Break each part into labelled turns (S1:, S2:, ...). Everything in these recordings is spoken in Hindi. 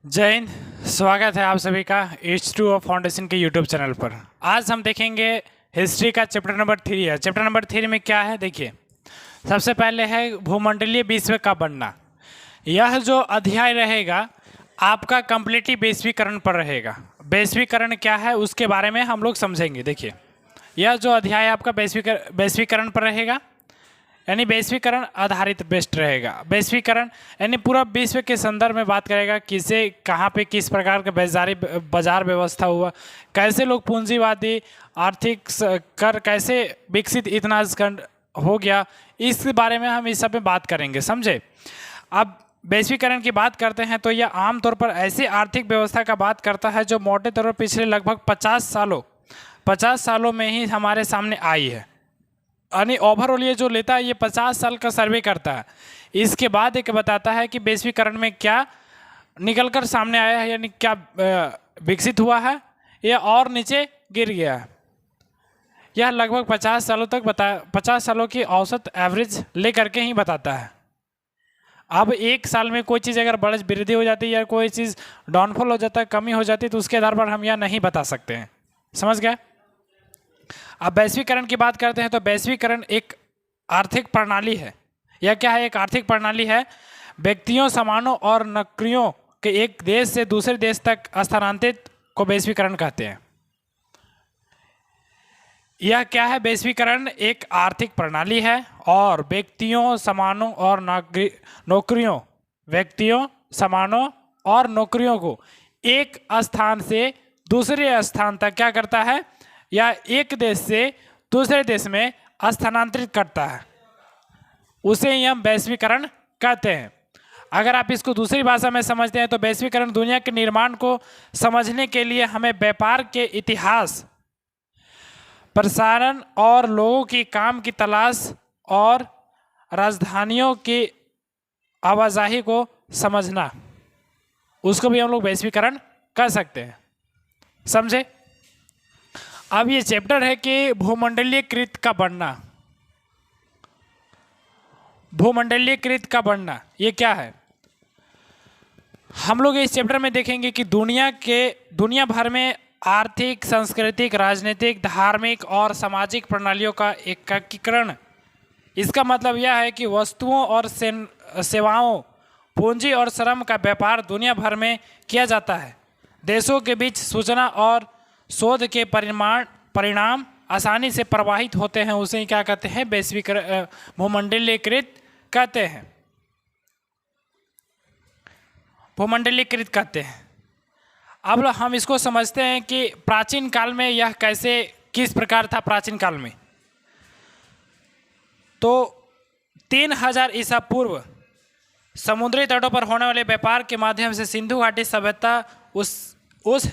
S1: जय हिंद। स्वागत है आप सभी का H2O फाउंडेशन के यूट्यूब चैनल पर। आज हम देखेंगे हिस्ट्री का चैप्टर नंबर 3 है। चैप्टर नंबर 3 में क्या है देखिए, सबसे पहले है भूमंडलीय विश्व का बनना। यह जो अध्याय रहेगा आपका कंप्लीटली वैश्वीकरण पर रहेगा। वैश्वीकरण क्या है उसके बारे में हम लोग समझेंगे। देखिए, यह जो अध्याय आपका वैश्वीकरण पर रहेगा, यानी वैश्वीकरण आधारित बेस्ड रहेगा। वैश्वीकरण यानी पूरा विश्व के संदर्भ में बात करेगा, किसे कहाँ पे किस प्रकार का बाजार व्यवस्था हुआ, कैसे लोग पूंजीवादी आर्थिक कर कैसे विकसित इतना हो गया, इस बारे में हम इस सब में बात करेंगे, समझे। अब वैश्वीकरण की बात करते हैं तो यह आमतौर पर ऐसी आर्थिक व्यवस्था का बात करता है जो मोटे तौर पर पिछले लगभग 50 सालों में ही हमारे सामने आई है। यानी ओवरऑल ये जो लेता है ये 50 साल का सर्वे करता है। इसके बाद एक बताता है कि वैश्वीकरण में क्या निकलकर सामने आया है, यानी क्या विकसित हुआ है या और नीचे गिर गया है। यह लगभग 50 सालों की औसत एवरेज लेकर के ही बताता है। अब एक साल में कोई चीज़ अगर वृद्धि हो जाती है या कोई चीज़ डाउनफॉल हो जाता है, कमी हो जाती है, तो उसके आधार पर हम यह नहीं बता सकते हैं। समझ गए। अब वैश्वीकरण की बात करते हैं तो वैश्वीकरण एक आर्थिक प्रणाली है। यह क्या है? एक आर्थिक प्रणाली है। व्यक्तियों, सामानों और नौकरियों के एक देश से दूसरे देश तक स्थानांतरित को वैश्वीकरण कहते हैं। यह क्या है? वैश्वीकरण एक आर्थिक प्रणाली है और व्यक्तियों, सामानों और नौकरियों को एक स्थान से दूसरे स्थान तक क्या करता है, या एक देश से दूसरे देश में स्थानांतरित करता है, उसे ही हम वैश्वीकरण कहते हैं। अगर आप इसको दूसरी भाषा में समझते हैं तो वैश्वीकरण दुनिया के निर्माण को समझने के लिए हमें व्यापार के इतिहास, प्रसारण और लोगों की काम की तलाश और राजधानियों की आवाजाही को समझना, उसको भी हम लोग वैश्वीकरण कह सकते हैं, समझे। अब ये चैप्टर है कि भूमंडलीयकृत का बढ़ना। भूमंडलीयकृत का बढ़ना ये क्या है? हम लोग इस चैप्टर में देखेंगे कि दुनिया भर में आर्थिक, सांस्कृतिक, राजनीतिक, धार्मिक और सामाजिक प्रणालियों का एकीकरण। इसका मतलब यह है कि वस्तुओं और सेवाओं, पूंजी और श्रम का व्यापार दुनिया भर में किया जाता है। देशों के बीच सूचना और शोध के परिणाम आसानी से प्रवाहित होते हैं, उसे क्या कहते हैं? भूमंडलीकृत कहते हैं। भूमंडलीकृत कहते हैं। अब हम इसको समझते हैं कि प्राचीन काल में यह किस प्रकार था। प्राचीन काल में तो 3000 ईसा पूर्व समुद्री तटों पर होने वाले व्यापार के माध्यम से सिंधु घाटी सभ्यता उस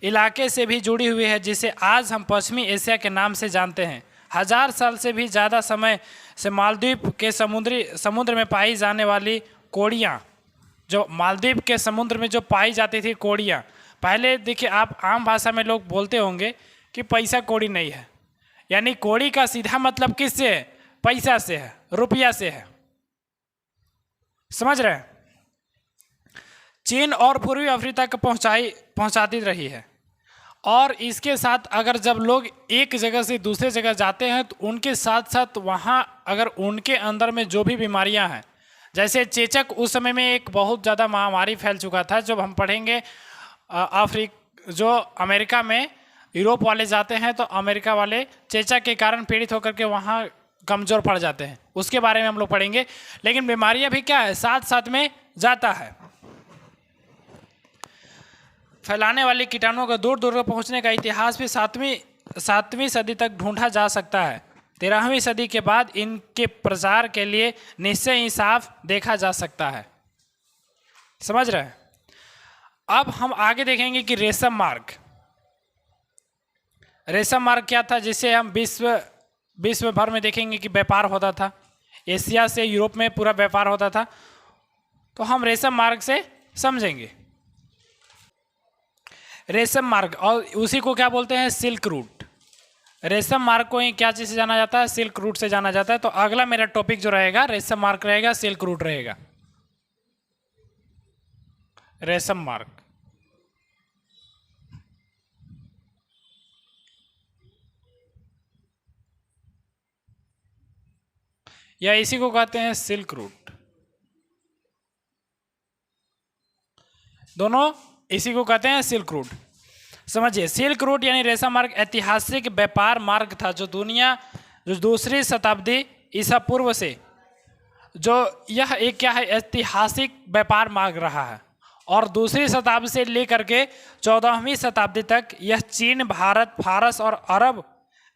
S1: इलाके से भी जुड़ी हुई है जिसे आज हम पश्चिमी एशिया के नाम से जानते हैं। 1000 साल से भी ज़्यादा समय से मालदीव के समुद्र में पाई जाने वाली कोड़ियाँ, जो मालदीव के समुद्र में जो पाई जाती थी कोड़ियाँ, पहले देखिए आप आम भाषा में लोग बोलते होंगे कि पैसा कौड़ी नहीं है, यानी कौड़ी का सीधा मतलब किससे है? पैसा से है, रुपया से है, समझ रहे हैं। चीन और पूर्वी अफ्रीका को पहुंचाती रही है। और इसके साथ अगर जब लोग एक जगह से दूसरे जगह जाते हैं तो उनके साथ साथ वहाँ अगर उनके अंदर में जो भी बीमारियां हैं, जैसे चेचक उस समय में एक बहुत ज़्यादा महामारी फैल चुका था। जब हम पढ़ेंगे जो अमेरिका में यूरोप वाले जाते हैं तो अमेरिका वाले चेचक के कारण पीड़ित होकर के वहाँ कमज़ोर पड़ जाते हैं, उसके बारे में हम लोग पढ़ेंगे। लेकिन बीमारियां भी क्या है, साथ साथ में जाता है। फैलाने वाले कीटाणुओं का दूर दूर तक पहुंचने का इतिहास भी सातवीं सदी तक ढूंढा जा सकता है। 13वीं सदी के बाद इनके प्रचार के लिए निश्चय ही साफ देखा जा सकता है, समझ रहे हैं। अब हम आगे देखेंगे कि रेशम मार्ग क्या था, जिससे हम विश्व भर में देखेंगे कि व्यापार होता था। एशिया से यूरोप में पूरा व्यापार होता था, तो हम रेशम मार्ग से समझेंगे। रेशम मार्ग, और उसी को क्या बोलते हैं? Silk route. रेशम मार्ग को ही क्या चीज़ से जाना जाता है? सिल्क रूट से जाना जाता है। तो अगला मेरा टॉपिक जो रहेगा रेशम मार्ग रहेगा, सिल्क रूट रहेगा। रेशम मार्ग। या इसी को कहते हैं सिल्क रूट। दोनों इसी को कहते हैं सिल्क रूट। समझिए, सिल्क रूट यानी रेशम मार्ग ऐतिहासिक व्यापार मार्ग था जो दूसरी शताब्दी ईसा पूर्व से जो यह एक क्या है, ऐतिहासिक व्यापार मार्ग रहा है। और दूसरी शताब्दी से लेकर के 14वीं शताब्दी तक यह चीन, भारत, फारस और अरब,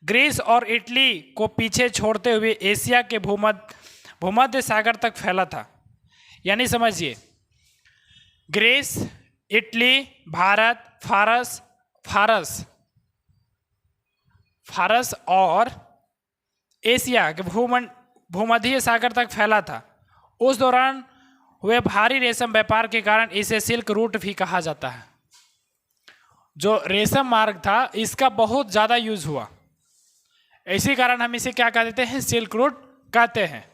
S1: ग्रीस और इटली को पीछे छोड़ते हुए एशिया के भूमध्य सागर तक फैला था। यानी समझिए, ग्रीस, इटली, भारत, फारस और एशिया के भूमध्य सागर तक फैला था। उस दौरान हुए भारी रेशम व्यापार के कारण इसे सिल्क रूट भी कहा जाता है। जो रेशम मार्ग था इसका बहुत ज़्यादा यूज हुआ, इसी कारण हम इसे क्या कह देते हैं, सिल्क रूट कहते हैं।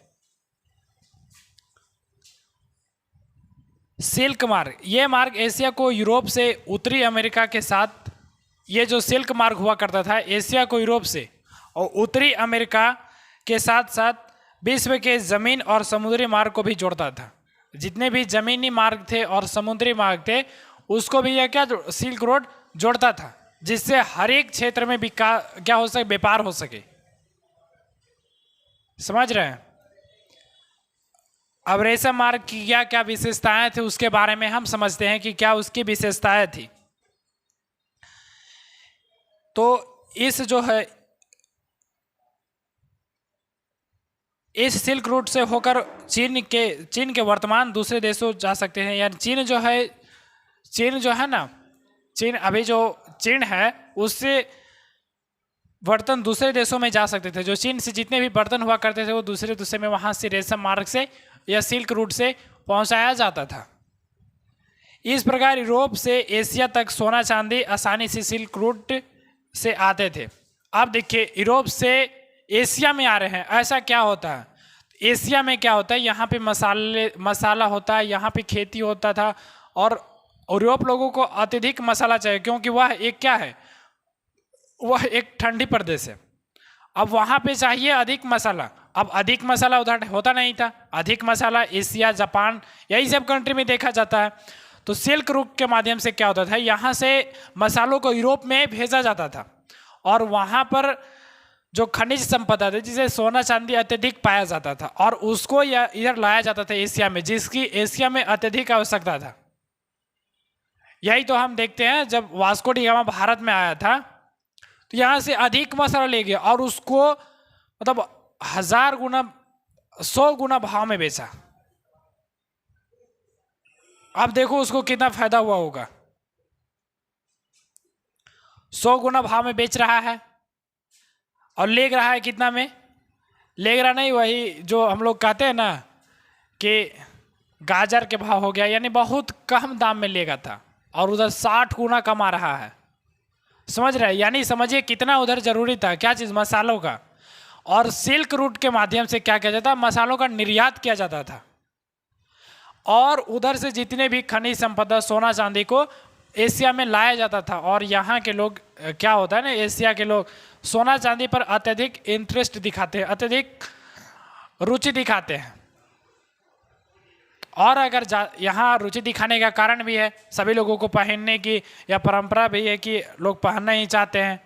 S1: सिल्क मार्ग, ये मार्ग एशिया को यूरोप से उत्तरी अमेरिका के साथ, ये जो सिल्क मार्ग हुआ करता था एशिया को यूरोप से और उत्तरी अमेरिका के साथ साथ विश्व के जमीन और समुद्री मार्ग को भी जोड़ता था। जितने भी जमीनी मार्ग थे और समुद्री मार्ग थे उसको भी यह क्या सिल्क रोड जोड़ता था, जिससे हर एक क्षेत्र में भी क्या हो सके, व्यापार हो सके। समझ रहे हैं? अब रेशम मार्ग की क्या क्या विशेषताएं थी उसके बारे में हम समझते हैं कि क्या उसकी विशेषताएं थी। तो इस जो है, इस सिल्क रूट से होकर चीन के वर्तमान दूसरे देशों जा सकते हैं। यानी चीन जो है ना, चीन अभी जो चीन है उससे बर्तन दूसरे देशों में जा सकते थे। जो चीन से जितने भी बर्तन हुआ करते थे वो दूसरे में वहाँ से रेशम मार्ग से या सिल्क रूट से पहुँचाया जाता था। इस प्रकार यूरोप से एशिया तक सोना चांदी आसानी से सिल्क रूट से आते थे। अब देखिए, यूरोप से एशिया में आ रहे हैं, ऐसा क्या होता है? एशिया में क्या होता है, यहाँ पे मसाला होता है, यहाँ पे खेती होता था और यूरोप लोगों को अत्यधिक मसाला चाहिए क्योंकि वह एक क्या है, वह एक ठंडी प्रदेश है। अब वहाँ पे चाहिए अधिक मसाला। अब अधिक मसाला उधर होता नहीं था। अधिक मसाला एशिया, जापान, यही सब कंट्री में देखा जाता है। तो सिल्क रूट के माध्यम से क्या होता था, यहाँ से मसालों को यूरोप में भेजा जाता था और वहाँ पर जो खनिज संपदा थी जिसे सोना चांदी अत्यधिक पाया जाता था और उसको इधर लाया जाता था एशिया में, जिसकी एशिया में अत्यधिक आवश्यकता था। यही तो हम देखते हैं, जब वास्को डी गामा भारत में आया था तो यहाँ से अधिक मसाला ले गया और उसको मतलब 1000 गुना 100 गुना भाव में बेचा। अब देखो उसको कितना फायदा हुआ होगा। 100 गुना भाव में बेच रहा है और ले रहा है कितना में? ले रहा नहीं, वही जो हम लोग कहते हैं ना कि गाजर के भाव हो गया, यानी बहुत कम दाम में लेगा था और उधर 60 गुना कमा रहा है। समझ रहे हैं? यानी समझिए कितना उधर जरूरी था, क्या चीज़, मसालों का। और सिल्क रूट के माध्यम से क्या किया जाता, मसालों का निर्यात किया जाता था और उधर से जितने भी खनिज संपदा, सोना चांदी को एशिया में लाया जाता था। और यहाँ के लोग क्या होता है ना, एशिया के लोग सोना चांदी पर अत्यधिक इंटरेस्ट दिखाते हैं, अत्यधिक रुचि दिखाते हैं। और अगर यहाँ रुचि दिखाने का कारण भी है, सभी लोगों को पहनने की या परंपरा भी है कि लोग पहनना ही चाहते हैं।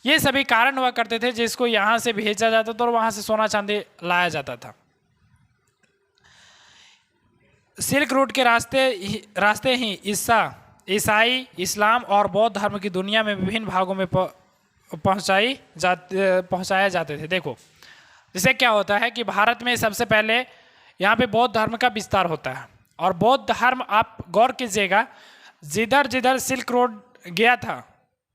S1: ये सभी कारण हुआ करते थे जिसको यहाँ से भेजा जाता था और वहाँ से सोना चांदी लाया जाता था। सिल्क रूट के रास्ते ही ईसाई, इस्लाम और बौद्ध धर्म की दुनिया में विभिन्न भागों में पहुँचाए जाते थे। देखो, जैसे क्या होता है कि भारत में सबसे पहले यहाँ पे बौद्ध धर्म का विस्तार होता है और बौद्ध धर्म, आप गौर कीजिएगा, जिधर जिधर सिल्क रोड गया था,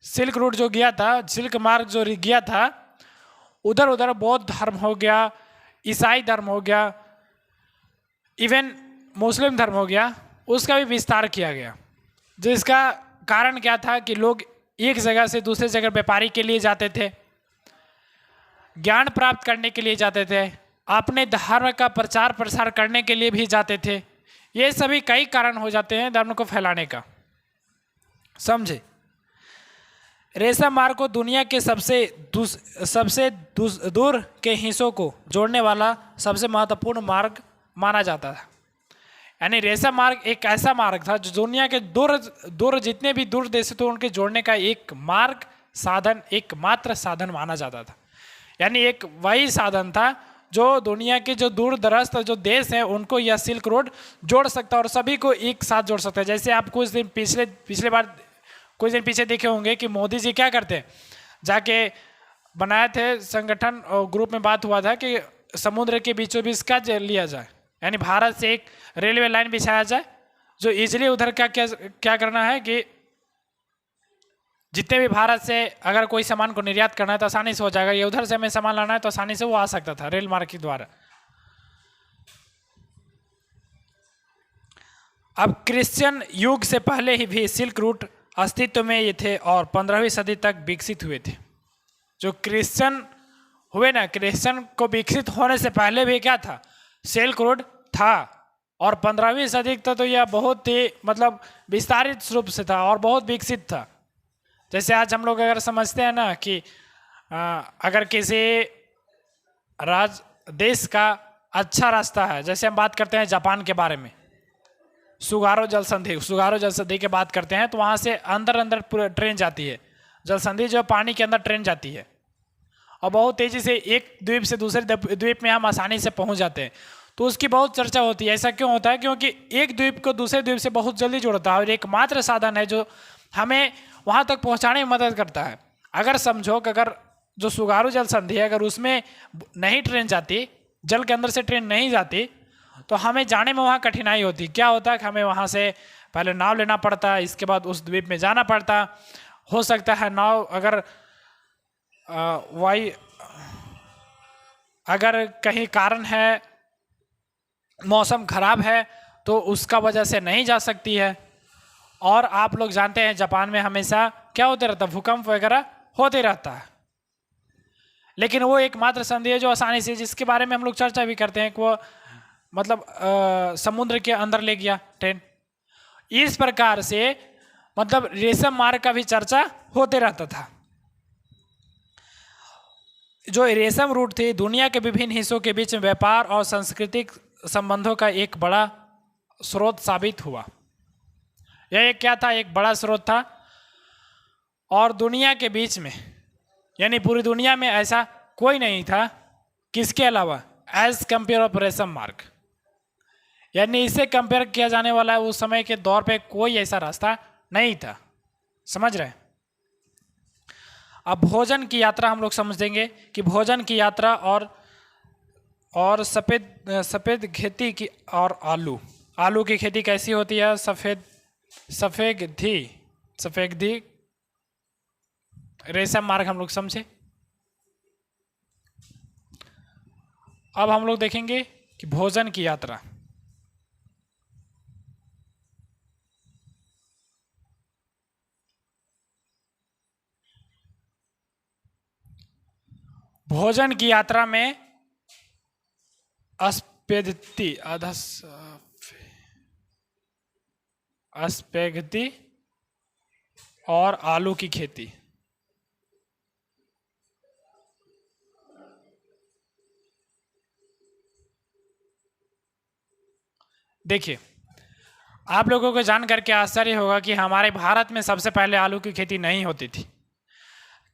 S1: सिल्क रूट जो गया था, सिल्क मार्ग जो गया था, उधर उधर बौद्ध धर्म हो गया, ईसाई धर्म हो गया, इवन मुस्लिम धर्म हो गया, उसका भी विस्तार किया गया। जिसका कारण क्या था कि लोग एक जगह से दूसरे जगह व्यापारी के लिए जाते थे, ज्ञान प्राप्त करने के लिए जाते थे, अपने धर्म का प्रचार प्रसार करने के लिए भी जाते थे। ये सभी कई कारण हो जाते हैं धर्म को फैलाने का, समझे। रेशम मार्ग को दुनिया के सबसे दूर के हिस्सों को जोड़ने वाला सबसे महत्वपूर्ण मार्ग माना जाता था। यानी रेशम मार्ग एक ऐसा मार्ग था जो दुनिया के दूर जितने भी दूर देश थे उनके जोड़ने का एक मार्ग साधन, एकमात्र साधन माना जाता था। यानी एक वही साधन था जो दुनिया के जो दूर दराज जो देश हैं उनको यह सिल्क रोड जोड़ सकता है और सभी को एक साथ जोड़ सकता है। जैसे आप कुछ दिन पिछले बार कुछ दिन पीछे देखे होंगे कि मोदी जी क्या करते हैं, जाके बनाए थे संगठन और ग्रुप में बात हुआ था कि समुद्र के बीचों बीच का लिया जाए, यानी भारत से एक रेलवे लाइन बिछाया जाए जो इजीली उधर का क्या करना है कि जितने भी भारत से अगर कोई सामान को निर्यात करना है तो आसानी से हो जाएगा, ये उधर से हमें सामान लाना है तो आसानी से वो आ सकता था रेल मार्ग के द्वारा। अब क्रिश्चियन युग से पहले ही भी सिल्क रूट अस्तित्व में ये थे और 15वीं सदी तक विकसित हुए थे। जो क्रिश्चियन हुए ना, क्रिश्चियन को विकसित होने से पहले भी क्या था, सिल्क रोड था और 15वीं सदी तक तो यह बहुत ही मतलब विस्तारित रूप से था और बहुत विकसित था। जैसे आज हम लोग अगर समझते हैं ना कि अगर किसी देश का अच्छा रास्ता है, जैसे हम बात करते हैं जापान के बारे में, सुगारो जल संधि की बात करते हैं तो वहाँ से अंदर पूरा ट्रेन जाती है, जल संधि जो पानी के अंदर ट्रेन जाती है और बहुत तेज़ी से एक द्वीप से दूसरे द्वीप में हम आसानी से पहुँच जाते हैं। तो उसकी बहुत चर्चा होती है। ऐसा क्यों होता है? क्योंकि एक द्वीप को दूसरे द्वीप से बहुत जल्दी जोड़ता है और एकमात्र साधन है जो हमें वहाँ तक पहुँचाने में मदद करता है। अगर समझो कि अगर जो सुगारू जल संधि है अगर उसमें नहीं ट्रेन जाती, जल के अंदर से ट्रेन नहीं जाती तो हमें जाने में वहाँ कठिनाई होती। क्या होता है कि हमें वहाँ से पहले नाव लेना पड़ता, इसके बाद उस द्वीप में जाना पड़ता। हो सकता है नाव अगर कहीं कारण है, मौसम खराब है तो उसका वजह से नहीं जा सकती है। और आप लोग जानते हैं जापान में हमेशा क्या होते रहता है, भूकंप वगैरह होते रहता है। लेकिन वो एकमात्र संधि है जो आसानी से, जिसके बारे में हम लोग चर्चा भी करते हैं कि वो मतलब समुद्र के अंदर ले गया ट्रेन। इस प्रकार से मतलब रेशम मार्ग का भी चर्चा होते रहता था। जो रेशम रूट थी दुनिया के विभिन्न हिस्सों के बीच में व्यापार और सांस्कृतिक संबंधों का एक बड़ा स्रोत साबित हुआ। यह एक क्या था, एक बड़ा स्रोत था। और दुनिया के बीच में यानी पूरी दुनिया में ऐसा कोई नहीं था किसके अलावा, एज कंपेयर ऑफ रेशम मार्ग, यानी इससे कंपेयर किया जाने वाला उस समय के दौर पे कोई ऐसा रास्ता नहीं था। समझ रहे हैं? अब भोजन की यात्रा हम लोग समझेंगे कि भोजन की यात्रा और सफ़ेद खेती की और आलू की खेती कैसी होती है। सफ़ेदी रेशम मार्ग हम लोग समझे। अब हम लोग देखेंगे कि भोजन की यात्रा। भोजन की यात्रा में अस्पेगती और आलू की खेती। देखिए, आप लोगों को जान करके आश्चर्य होगा कि हमारे भारत में सबसे पहले आलू की खेती नहीं होती थी।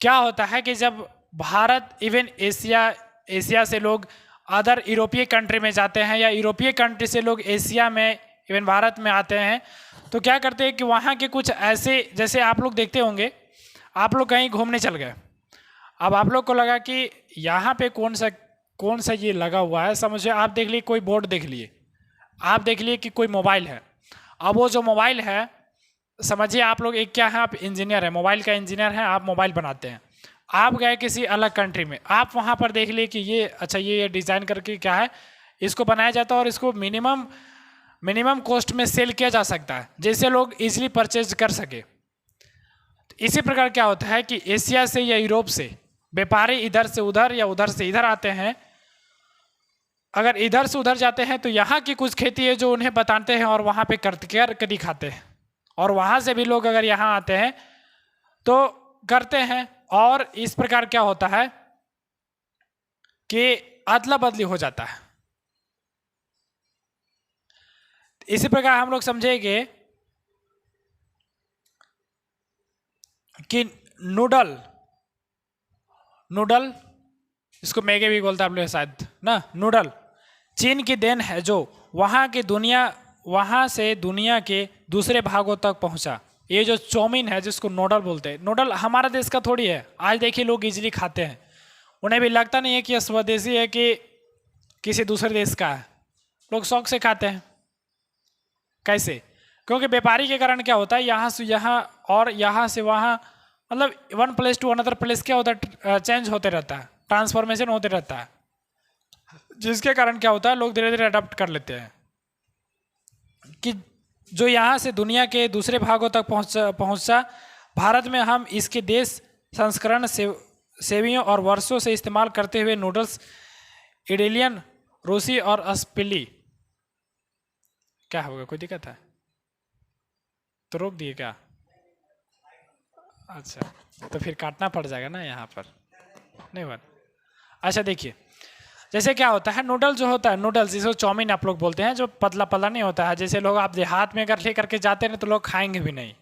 S1: क्या होता है कि जब भारत इवन एशिया से लोग अदर यूरोपीय कंट्री में जाते हैं या यूरोपीय कंट्री से लोग एशिया में इवन भारत में आते हैं तो क्या करते हैं कि वहाँ के कुछ ऐसे, जैसे आप लोग देखते होंगे, आप लोग कहीं घूमने चल गए, अब आप लोग को लगा कि यहाँ पे कौन सा ये लगा हुआ है। समझिए आप देख लिए कोई बोर्ड देख लिए, आप देख लिए कि कोई मोबाइल है। अब वो जो मोबाइल है, समझिए आप लोग एक क्या है, आप इंजीनियर है, मोबाइल का इंजीनियर है, आप मोबाइल बनाते हैं। आप गए किसी अलग कंट्री में, आप वहाँ पर देख लिए कि ये अच्छा ये डिज़ाइन करके क्या है, इसको बनाया जाता है और इसको मिनिमम कॉस्ट में सेल किया जा सकता है जिससे लोग इजीली परचेज कर सके। इसी प्रकार क्या होता है कि एशिया से या यूरोप से व्यापारी इधर से उधर या उधर से इधर आते हैं अगर इधर से उधर जाते हैं तो यहाँ की कुछ खेती है जो उन्हें बताते हैं और वहाँ पे कर दिखाते हैं, और वहाँ से भी लोग अगर यहाँ आते हैं तो करते हैं, और इस प्रकार क्या होता है कि अदला बदली हो जाता है। इसी प्रकार हम लोग समझेंगे कि नूडल इसको मैगी भी बोलता है आप लोग शायद ना, नूडल चीन की देन है जो वहाँ से दुनिया के दूसरे भागों तक पहुंचा। ये जो चाउमीन है जिसको नूडल बोलते हैं, नूडल हमारा देश का थोड़ी है। आज देखिए लोग इजीली खाते हैं, उन्हें भी लगता नहीं है कि यह स्वदेशी है कि किसी दूसरे देश का है, लोग शौक से खाते हैं। कैसे? क्योंकि व्यापारी के कारण क्या होता है, यहाँ से यहाँ और यहाँ से वहाँ, मतलब one place to another place क्या होता है, चेंज होते रहता है, ट्रांसफॉर्मेशन होते रहता है, जिसके कारण क्या होता है लोग धीरे धीरे अडॉप्ट कर लेते हैं कि जो यहाँ से दुनिया के दूसरे भागों तक पहुँचा। भारत में हम इसके देश संस्करण सेवियों और वर्षों से इस्तेमाल करते हुए नूडल्स इटालियन, रूसी और स्पेली। क्या होगा, कोई दिक्कत है तो रोक दिए क्या? अच्छा, तो फिर काटना पड़ जाएगा ना यहाँ पर, नहीं बात। अच्छा देखिए, जैसे क्या होता है, नूडल जो होता है, नूडल्स जिसको चाउमीन आप लोग बोलते हैं, जो पतला पतला नहीं होता है, जैसे लोग आप देहात में अगर ले करके जाते हैं तो लोग खाएंगे भी नहीं।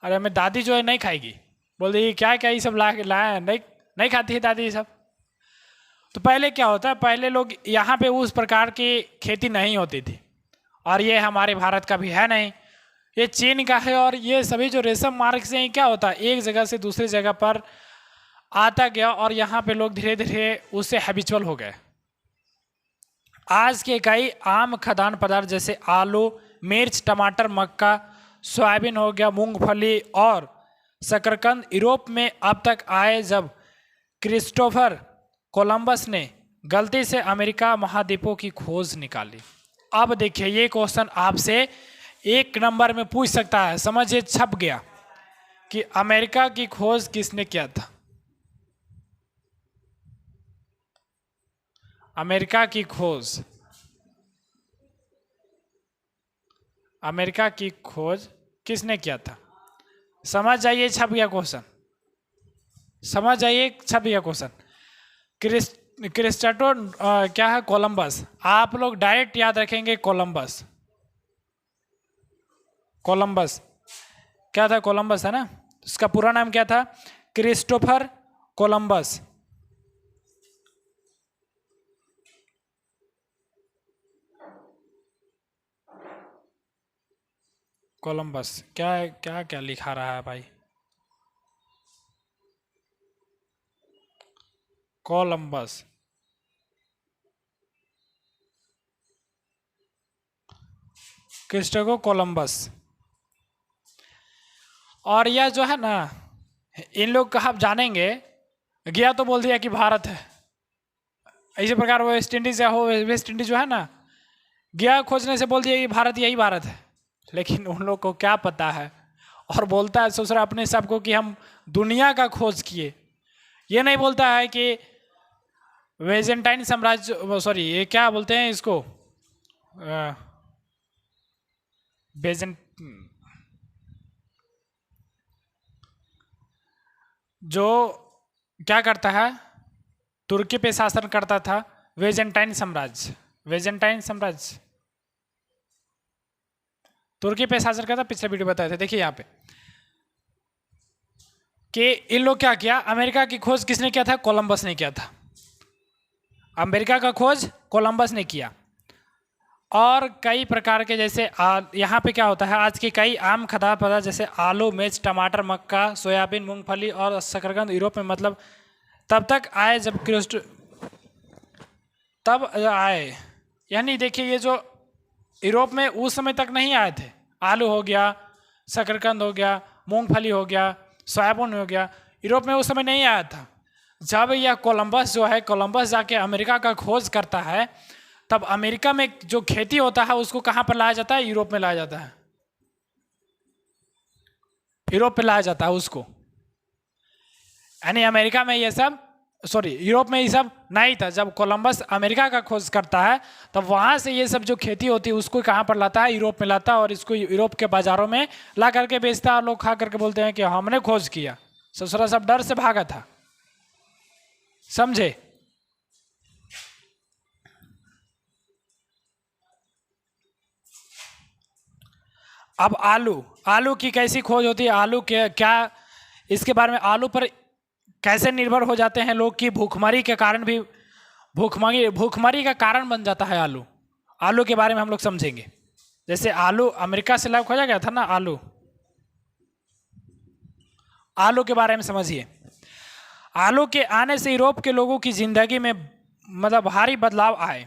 S1: अरे हमें दादी जो है नहीं खाएगी, बोल देगी क्या क्या ये सब लाए, नहीं खाती है दादी ये सब। तो पहले क्या होता है, पहले लोग यहाँ पे उस प्रकार की खेती नहीं होती थी, और ये हमारे भारत का भी है नहीं, ये चीन का है। और ये सभी जो रेशम मार्ग से क्या होता है, एक जगह से दूसरी जगह पर आता गया, और यहाँ पे लोग धीरे धीरे उससे हैबिचुअल हो गए। आज के कई आम खाद्यान्न पदार्थ जैसे आलू, मिर्च, टमाटर, मक्का, सोयाबीन हो गया, मूंगफली और शकरकंद यूरोप में अब तक आए जब क्रिस्टोफर कोलंबस ने गलती से अमेरिका महाद्वीपों की खोज निकाली। अब देखिए, ये क्वेश्चन आपसे 1 नंबर में पूछ सकता है, समझिए छप गया कि अमेरिका की खोज किसने किया था। अमेरिका की खोज किसने किया था? समझ जाइए, छप गया क्वेश्चन, समझ जाइए, छप गया क्वेश्चन। क्रिस्टोफर क्या है, कोलंबस। आप लोग डायरेक्ट याद रखेंगे कोलंबस क्या था, कोलंबस है ना, उसका पूरा नाम क्या था, क्रिस्टोफर कोलंबस। कोलंबस क्या है, क्या क्या लिखा रहा है भाई, कोलंबस। Christopher Columbus. और यह जो है ना, इन लोग का आप जानेंगे, गया तो बोल दिया कि भारत है। इसी प्रकार वेस्ट इंडीज वेस्ट इंडीज जो है ना, गया खोजने से बोल दिया कि भारत, यही भारत है। लेकिन उन लोग को क्या पता है, और बोलता है सोच रहा अपने सबको कि हम दुनिया का खोज किए। ये नहीं बोलता है कि वेजेंटाइन साम्राज्य, सॉरी ये क्या बोलते हैं इसको, बेजेंट, जो क्या करता है, तुर्की पे शासन करता था, वेजेंटाइन साम्राज्य तुर्की पे शासन करता। पिछले वीडियो बताए थे, देखिए यहाँ पे कि इन लोग क्या किया, अमेरिका की खोज किसने किया था, कोलंबस ने किया था। अमेरिका का खोज कोलंबस ने किया। और कई प्रकार के, जैसे यहाँ पे क्या होता है, आज के कई आम खाद्य पदार्थ जैसे आलू, मिर्च, टमाटर, मक्का, सोयाबीन, मूंगफली और शकरकंद यूरोप में मतलब तब तक आए जब तब आए, यानी देखिए ये जो यूरोप में उस समय तक नहीं आए थे। आलू हो गया, शकरकंद हो गया, मूंगफली हो गया, सोयाबीन हो गया, यूरोप में उस समय नहीं आया था। जब यह कोलंबस जो है, कोलंबस जाके अमेरिका का खोज करता है, तब अमेरिका में जो खेती होता है उसको कहाँ पर लाया जाता है, यूरोप में लाया जाता है, यूरोप पे लाया जाता है उसको। यानी अमेरिका में ये सब सॉरी यूरोप में ये सब नहीं था। जब कोलंबस अमेरिका का खोज करता है तब वहाँ से ये सब जो खेती होती है उसको कहाँ पर लाता है, यूरोप में लाता है, और इसको यूरोप के बाज़ारों में ला करके बेचता है, और लोग खा करके बोलते हैं कि हमने खोज किया। ससुरा सब डर से भागा था, समझे। अब आलू की कैसी खोज होती है, आलू के क्या, इसके बारे में, आलू पर कैसे निर्भर हो जाते हैं लोग कि भूखमरी के कारण भी, भूखमरी का कारण बन जाता है आलू के बारे में हम लोग समझेंगे। जैसे आलू अमेरिका से लाभ खोजा गया था ना, आलू के बारे में समझिए। आलू के आने से यूरोप के लोगों की जिंदगी में मतलब भारी बदलाव आए।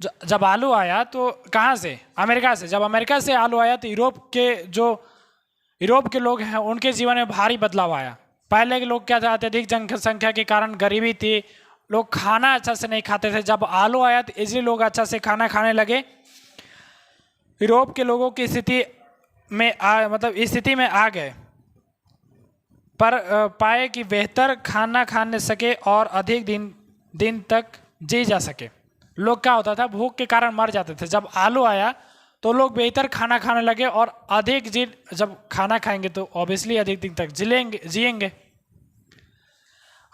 S1: जब आलू आया तो कहाँ से, अमेरिका से। जब अमेरिका से आलू आया तो यूरोप के लोग हैं उनके जीवन में भारी बदलाव आया। पहले के लोग क्या थे, अत्यधिक जनसंख्या के कारण गरीबी थी, लोग खाना अच्छा से नहीं खाते थे। जब आलू आया तो इसलिए लोग अच्छा से खाना खाने लगे। यूरोप के लोगों की स्थिति में स्थिति में आ गए, पर पाए कि बेहतर खाना खाने सके और अधिक दिन तक जी जा सके। लोग क्या होता था, भूख के कारण मर जाते थे। जब आलू आया तो लोग बेहतर खाना खाने लगे और जब खाना खाएंगे तो ऑब्वियसली अधिक दिन तक जिएंगे।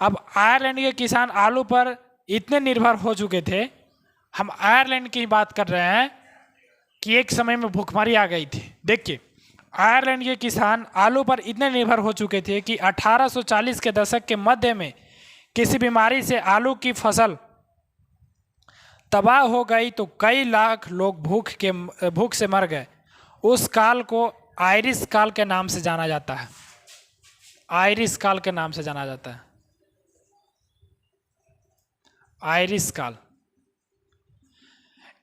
S1: अब आयरलैंड के किसान आलू पर इतने निर्भर हो चुके थे, हम आयरलैंड की बात कर रहे हैं कि एक समय में भूखमरी आ गई थी। देखिए, आयरलैंड के किसान आलू पर इतने निर्भर हो चुके थे कि 1840 के दशक के मध्य में किसी बीमारी से आलू की फसल तबाह हो गई तो कई लाख लोग भूख से मर गए। उस काल को आयरिश काल के नाम से जाना जाता है। आयरिश काल के नाम से जाना जाता है, आयरिश काल।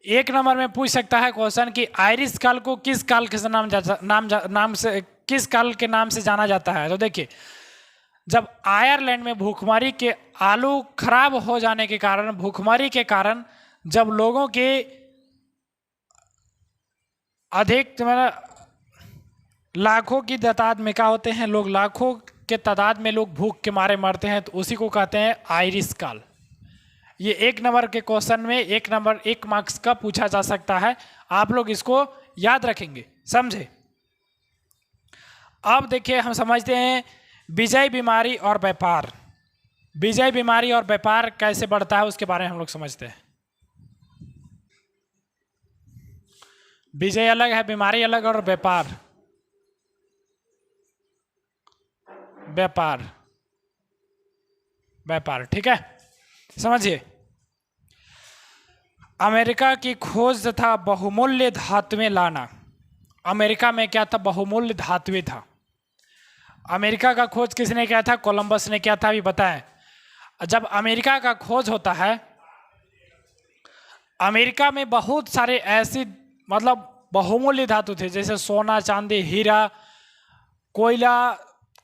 S1: एक नंबर में पूछ सकता है क्वेश्चन कि आयरिश काल को किस काल के नाम से जाना जाता है। तो देखिए, जब आयरलैंड में भूखमरी के आलू खराब हो जाने के कारण, भूखमरी के कारण जब लोगों के अधिक लाखों की तादाद में क्या होते हैं, लोग लाखों के तादाद में लोग भूख के मारे मरते हैं, तो उसी को कहते हैं आयरिश काल। ये एक नंबर के क्वेश्चन में एक मार्क्स का पूछा जा सकता है, आप लोग इसको याद रखेंगे, समझे। अब देखिए, हम समझते हैं विजय बीमारी और व्यापार। विजय बीमारी और व्यापार कैसे बढ़ता है उसके बारे में हम लोग समझते हैं। विजय अलग है, बीमारी अलग, और व्यापार ठीक है, समझिए। अमेरिका की खोज था बहुमूल्य धातुएं लाना। अमेरिका में क्या था, बहुमूल्य धातुएं था। अमेरिका का खोज किसने किया था, कोलंबस ने किया था, अभी बताएं। जब अमेरिका का खोज होता है, अमेरिका में बहुत सारे ऐसी बहुमूल्य धातु थे, जैसे सोना, चांदी, हीरा, कोयला,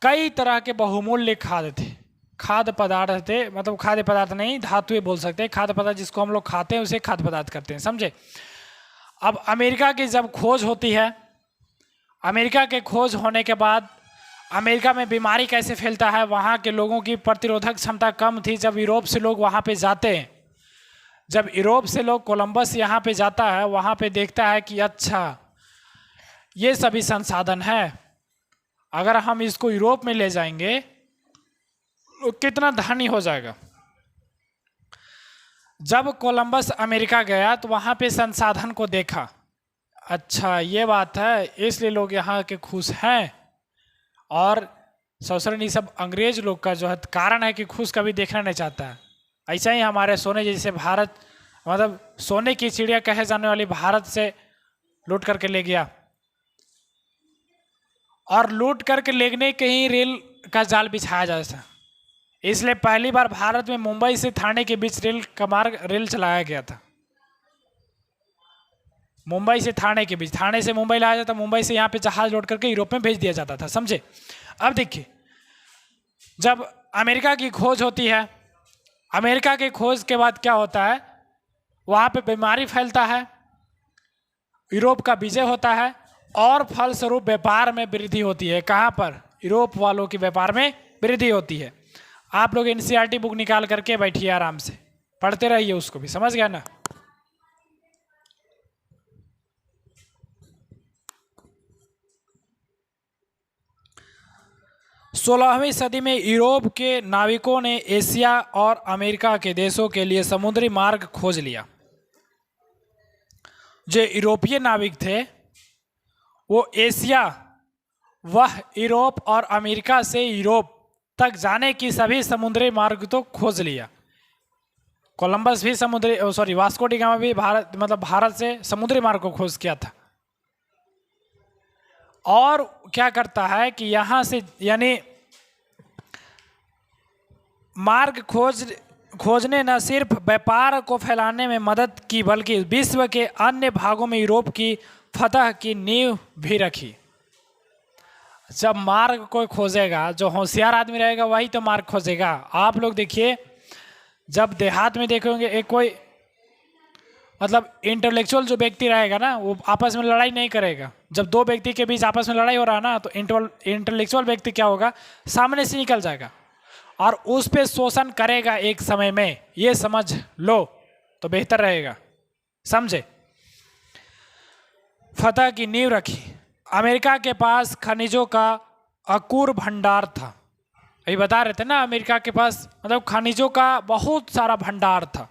S1: कई तरह के बहुमूल्य खाद्य पदार्थ थे। खाद्य पदार्थ नहीं, धातुएं बोल सकते हैं। खाद्य पदार्थ जिसको हम लोग खाते हैं उसे खाद्य पदार्थ करते हैं, समझे। अब अमेरिका की जब खोज होती है, अमेरिका के खोज होने के बाद अमेरिका में बीमारी कैसे फैलता है, वहाँ के लोगों की प्रतिरोधक क्षमता कम थी। जब यूरोप से लोग वहाँ पे जाते हैं, जब यूरोप से लोग, कोलंबस यहाँ पे जाता है, वहाँ पे देखता है कि अच्छा ये सभी संसाधन है, अगर हम इसको यूरोप में ले जाएंगे तो कितना धनी हो जाएगा। जब कोलंबस अमेरिका गया तो वहाँ पे संसाधन को देखा, अच्छा ये बात है, इसलिए लोग यहाँ के खुश हैं। और ससुरन ये सब अंग्रेज लोग का जो है कारण है कि खुश कभी देखना नहीं चाहता है। ऐसा ही हमारे सोने, जैसे भारत सोने की चिड़िया कहे जाने वाली भारत से लूट करके ले गया, और लूट करके लेने के ही रेल का जाल बिछाया जाता है। इसलिए पहली बार भारत में मुंबई से ठाणे के बीच रेल चलाया गया था। मुंबई से ठाणे के बीच, ठाणे से मुंबई लाया जाता, मुंबई से यहाँ पे जहाज लोड करके यूरोप में भेज दिया जाता था, समझे। अब देखिए, जब अमेरिका की खोज होती है, अमेरिका की खोज के बाद क्या होता है, वहाँ पे बीमारी फैलता है, यूरोप का विजय होता है, और फलस्वरूप व्यापार में वृद्धि होती है। कहाँ पर, यूरोप वालों के व्यापार में वृद्धि होती है। आप लोग एनसीईआरटी बुक निकाल करके बैठिए, आराम से पढ़ते रहिए उसको भी, समझ गया ना। सोलहवीं सदी में यूरोप के नाविकों ने एशिया और अमेरिका के देशों के लिए समुद्री मार्ग खोज लिया। जो यूरोपीय नाविक थे वो एशिया, वह यूरोप और अमेरिका से यूरोप तक जाने की सभी समुद्री मार्ग तो खोज लिया। कोलंबस भी वास्को डी गामा भी भारत से समुद्री मार्ग को खोज किया था। और क्या करता है कि यहाँ से यानी मार्ग खोजने न सिर्फ व्यापार को फैलाने में मदद की बल्कि विश्व के अन्य भागों में यूरोप की फतह की नींव भी रखी। जब मार्ग कोई खोजेगा, जो होशियार आदमी रहेगा वही तो मार्ग खोजेगा। आप लोग देखिए, जब देहात में देखेंगे एक कोई इंटेलेक्चुअल जो व्यक्ति रहेगा ना, वो आपस में लड़ाई नहीं करेगा। जब दो व्यक्ति के बीच आपस में लड़ाई हो रहा है ना, तो इंटेलेक्चुअल व्यक्ति क्या होगा, सामने से निकल जाएगा और उस पे शोषण करेगा एक समय में। ये समझ लो तो बेहतर रहेगा, समझे। फतह की नींव रखी। अमेरिका के पास खनिजों का अकूर भंडार था। अभी बता रहे थे ना, अमेरिका के पास खनिजों का बहुत सारा भंडार था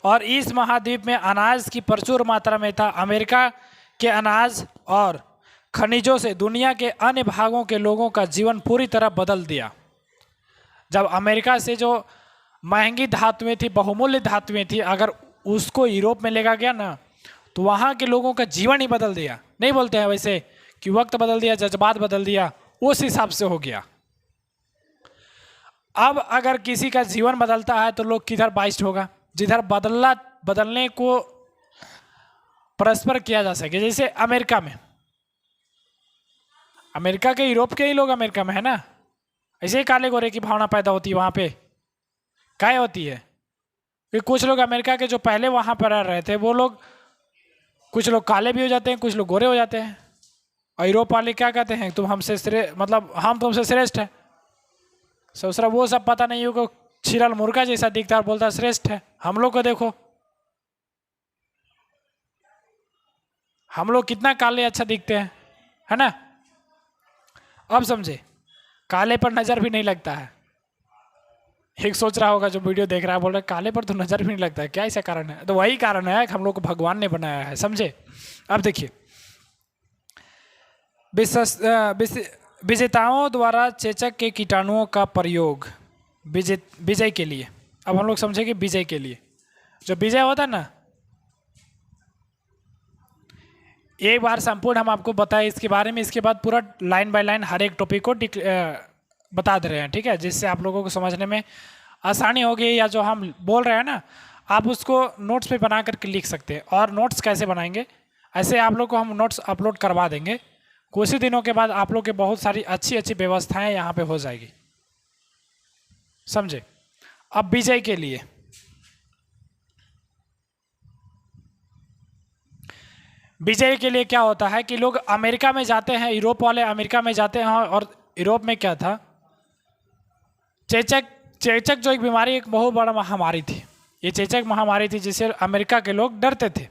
S1: और इस महाद्वीप में अनाज की प्रचुर मात्रा में था। अमेरिका के अनाज और खनिजों से दुनिया के अन्य भागों के लोगों का जीवन पूरी तरह बदल दिया। जब अमेरिका से जो महंगी धातुएं थी, बहुमूल्य धातुएं थी, अगर उसको यूरोप में लेकर गया ना, तो वहाँ के लोगों का जीवन ही बदल दिया। नहीं बोलते हैं वैसे कि वक्त बदल दिया, जज्बात बदल दिया, उस हिसाब से हो गया। अब अगर किसी का जीवन बदलता है तो लोग किधर बाइस्ट होगा, जिधर बदलने को परस्पर किया जा सके। जैसे अमेरिका में, अमेरिका के यूरोप के ही लोग अमेरिका में है ना, ऐसे ही काले गोरे की भावना पैदा होती है वहाँ पे। क्या होती है कि कुछ लोग अमेरिका के जो पहले वहाँ पर रह रहे थे, वो लोग, कुछ लोग काले भी हो जाते हैं, कुछ लोग गोरे हो जाते हैं। और यूरोप वाले क्या कहते हैं, तुम हमसे हम तुमसे श्रेष्ठ है। दूसरा वो सब पता नहीं होगा, छिलल मुर्गा जैसा दिखता है और बोलता है श्रेष्ठ है। हम लोग को देखो, हम लोग कितना काले अच्छा दिखते हैं, है ना। अब समझे, काले पर नजर भी नहीं लगता है। एक सोच रहा होगा जो वीडियो देख रहा है, बोल रहा है काले पर तो नजर भी नहीं लगता है, क्या ऐसा कारण है। तो वही कारण है कि हम लोग को भगवान ने बनाया है, समझे। अब देखिए, विजेताओं द्वारा चेचक के कीटाणुओं का प्रयोग विजय के लिए। अब हम लोग समझेंगे विजय के लिए। जो विजय होता है ना, एक बार संपूर्ण हम आपको बताएं इसके बारे में, इसके बाद पूरा लाइन बाय लाइन हर एक टॉपिक को बता दे रहे हैं, ठीक है, जिससे आप लोगों को समझने में आसानी होगी। या जो हम बोल रहे हैं ना, आप उसको नोट्स पे बना करके लिख सकते हैं। और नोट्स कैसे बनाएंगे, ऐसे आप लोग को हम नोट्स अपलोड करवा देंगे। कुछ ही दिनों के बाद आप लोग के बहुत सारी अच्छी अच्छी व्यवस्थाएं यहाँ पे हो जाएगी, समझे। अब विजय के लिए, विजय के लिए क्या होता है कि लोग अमेरिका में जाते हैं, यूरोप वाले अमेरिका में जाते हैं। और यूरोप में क्या था, चेचक जो एक बीमारी, एक बहुत बड़ा महामारी थी। ये चेचक महामारी थी जिससे अमेरिका के लोग डरते थे।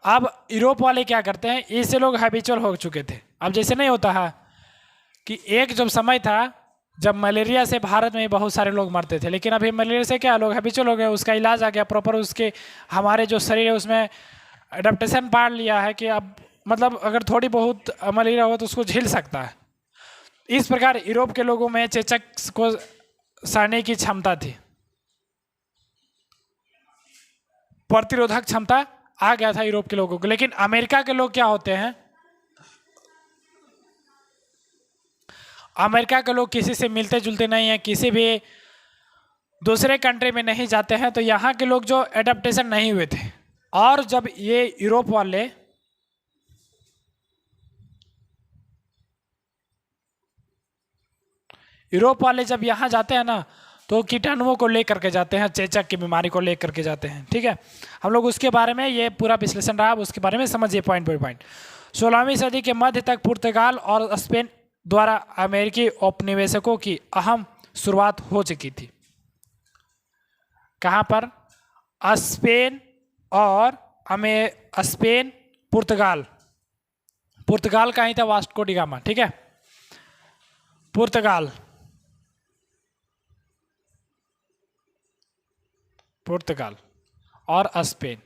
S1: अब यूरोप वाले क्या करते हैं, इससे लोग हैबिचुअल हो चुके थे। अब जैसे नहीं होता है कि एक जब समय था जब मलेरिया से भारत में बहुत सारे लोग मरते थे, लेकिन अभी मलेरिया से क्या लोग हैबिचुअल हो गए, उसका इलाज आ गया प्रॉपर, उसके हमारे जो शरीर है उसमें एडेप्टेशन पा लिया है कि अब अगर थोड़ी बहुत मलेरिया हो तो उसको झेल सकता है। इस प्रकार यूरोप के लोगों में चेचक को सहने की क्षमता थी, प्रतिरोधक क्षमता आ गया था यूरोप के लोगों को। लेकिन अमेरिका के लोग क्या होते हैं, अमेरिका के लोग किसी से मिलते जुलते नहीं हैं, किसी भी दूसरे कंट्री में नहीं जाते हैं, तो यहाँ के लोग जो एडेप्टेशन नहीं हुए थे। और जब ये यूरोप वाले जब यहाँ जाते हैं ना, तो कीटाणुओं को लेकर के जाते हैं, चेचक की बीमारी को लेकर के जाते हैं, ठीक है। हम लोग उसके बारे में, ये पूरा विश्लेषण रहा, उसके बारे में समझिए पॉइंट बाय पॉइंट। 16वीं सदी के मध्य तक पुर्तगाल और स्पेन द्वारा अमेरिकी औपनिवेशकों की अहम शुरुआत हो चुकी थी। कहाँ पर? स्पेन और स्पेन, पुर्तगाल। पुर्तगाल का ही था वास्को डी गामा, ठीक है। पुर्तगाल और स्पेन।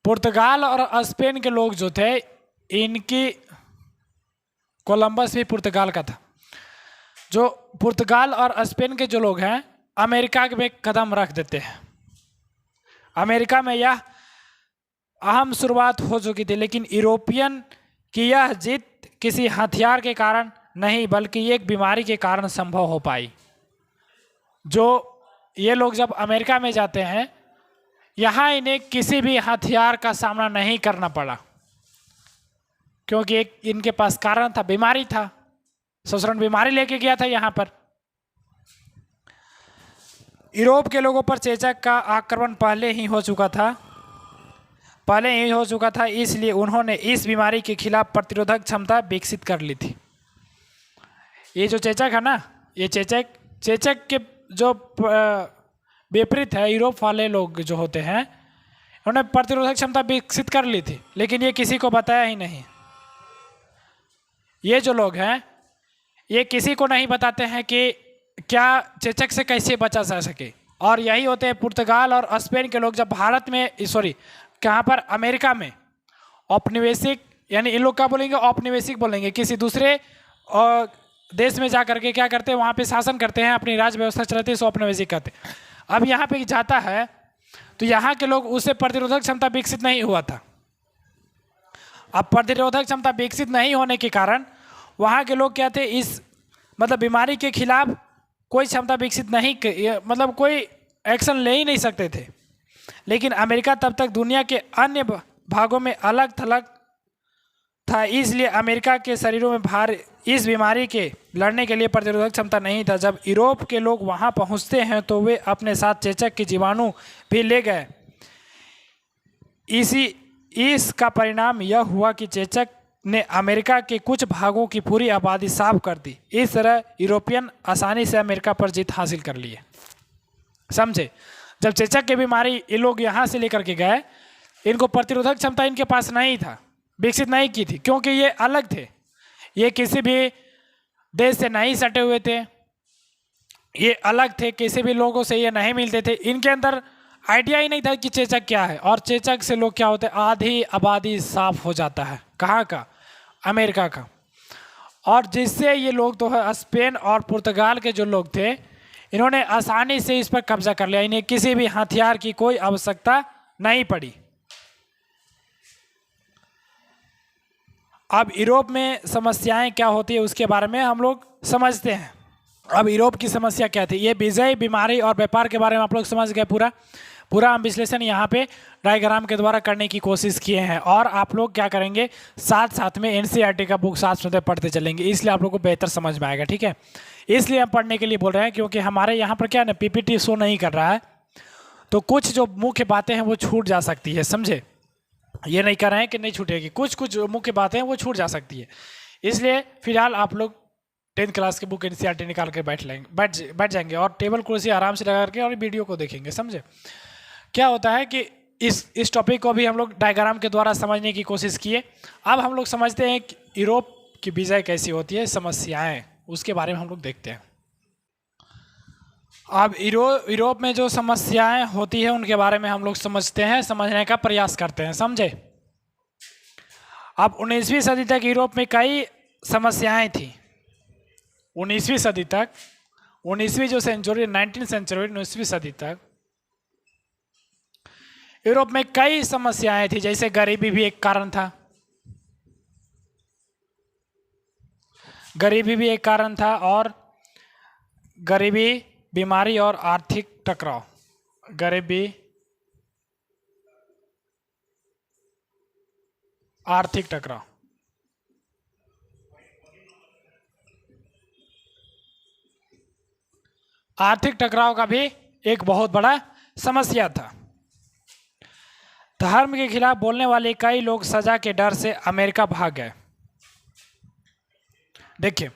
S1: पुर्तगाल और स्पेन के लोग जो थे, इनकी कोलंबस भी पुर्तगाल का था। जो पुर्तगाल और स्पेन के जो लोग हैं, अमेरिका में कदम रख देते हैं। अमेरिका में यह अहम शुरुआत हो चुकी थी, लेकिन यूरोपियन की यह जीत किसी हथियार के कारण नहीं, बल्कि एक बीमारी के कारण संभव हो पाई। जो ये लोग जब अमेरिका में जाते हैं, यहाँ इन्हें किसी भी हथियार का सामना नहीं करना पड़ा, क्योंकि एक इनके पास कारण था, बीमारी था। ससुरन बीमारी लेके गया था यहाँ पर। यूरोप के लोगों पर चेचक का आक्रमण पहले ही हो चुका था, इसलिए उन्होंने इस बीमारी के खिलाफ प्रतिरोधक क्षमता विकसित कर ली थी। ये जो चेचक है ना, ये चेचक के जो विपरीत है, यूरोप वाले लोग जो होते हैं, उन्होंने प्रतिरोधक क्षमता विकसित कर ली थी, लेकिन ये किसी को बताया ही नहीं। ये जो लोग हैं, ये किसी को नहीं बताते हैं कि क्या चेचक से कैसे बचा जा सके। और यही होते हैं पुर्तगाल और स्पेन के लोग, जब भारत में कहाँ पर, अमेरिका में औपनिवेशिक, यानी इन लोग क्या बोलेंगे, औपनिवेशिक बोलेंगे, किसी दूसरे देश में जा करके क्या करते हैं, वहाँ पे शासन करते हैं, अपनी राज व्यवस्था चलाते हैं, औपनिवेशिक कहते हैं। अब यहाँ पे जाता है तो यहाँ के लोग, उससे प्रतिरोधक क्षमता विकसित नहीं हुआ था। अब प्रतिरोधक क्षमता विकसित नहीं होने के कारण वहाँ के लोग क्या थे, इस बीमारी के खिलाफ कोई क्षमता विकसित नहीं, कोई एक्शन ले ही नहीं सकते थे। लेकिन अमेरिका तब तक दुनिया के अन्य भागों में अलग थलग था, इसलिए अमेरिका के शरीरों में इस बीमारी के लड़ने के लिए प्रतिरोधक क्षमता नहीं था। जब यूरोप के लोग वहां पहुंचते हैं तो वे अपने साथ चेचक के जीवाणु भी ले गए। इसका परिणाम यह हुआ कि चेचक ने अमेरिका के कुछ भागों की पूरी आबादी साफ कर दी। इस तरह यूरोपियन आसानी से अमेरिका पर जीत हासिल कर लिए। समझे? जब चेचक की बीमारी ये लोग यहाँ से लेकर के गए, इनको प्रतिरोधक क्षमता इनके पास नहीं था, विकसित नहीं की थी, क्योंकि ये अलग थे, ये किसी भी देश से नहीं सटे हुए थे, ये अलग थे, किसी भी लोगों से ये नहीं मिलते थे, इनके अंदर आइडिया ही नहीं था कि चेचक क्या है। और चेचक से लोग क्या होते हैं, आधी आबादी साफ हो जाता है। कहाँ का? अमेरिका का। और जिससे ये लोग तो है, स्पेन और पुर्तगाल के जो लोग थे, इन्होंने आसानी से इस पर कब्जा कर लिया, इन्हें किसी भी हथियार की कोई आवश्यकता नहीं पड़ी। अब यूरोप में समस्याएं क्या होती है उसके बारे में हम लोग समझते हैं। अब यूरोप की समस्या क्या थी, ये विजय, बीमारी और व्यापार के बारे में आप लोग समझ गए। पूरा हम विश्लेषण यहाँ पे डायग्राम के द्वारा करने की कोशिश किए हैं। और आप लोग क्या करेंगे, साथ में एनसीईआरटी का बुक साथ में पढ़ते चलेंगे, इसलिए आप लोग को बेहतर समझ में आएगा। ठीक है, इसलिए हम पढ़ने के लिए बोल रहे हैं, क्योंकि हमारे यहाँ पर क्या है ना, पीपीटी शो नहीं कर रहा है, तो कुछ जो मुख्य बातें हैं वो छूट जा सकती है। समझे? ये नहीं कर रहे हैं कि नहीं छूटेगी, कुछ मुख्य बातें हैं वो छूट जा सकती है। इसलिए फिलहाल आप लोग 10th क्लास की बुक एनसीईआरटी निकाल के बैठ जाएंगे और टेबल कुर्सी आराम से लगा करके और वीडियो को देखेंगे। समझे? क्या होता है कि इस टॉपिक को भी हम लोग डायग्राम के द्वारा समझने की कोशिश किए। अब हम लोग समझते हैं कि यूरोप की विजय कैसी होती है, समस्याएं, उसके बारे में हम लोग देखते हैं। अब यूरोप में जो समस्याएं होती है उनके बारे में हम लोग समझते हैं, समझने का प्रयास करते हैं। समझे? अब 19वीं सदी तक यूरोप में कई समस्याएं थी। 19वीं सदी तक, 19वीं जो सेंचुरी, 19th सेंचुरी, 19वीं सदी तक यूरोप में कई समस्याएं थी। जैसे गरीबी भी एक कारण था, गरीबी भी एक कारण था, और गरीबी, बीमारी और आर्थिक टकराव। गरीबी, आर्थिक टकराव। आर्थिक टकराव का भी एक बहुत बड़ा समस्या था। धर्म के खिलाफ बोलने वाले कई लोग सजा के डर से अमेरिका भाग गए। देखिए,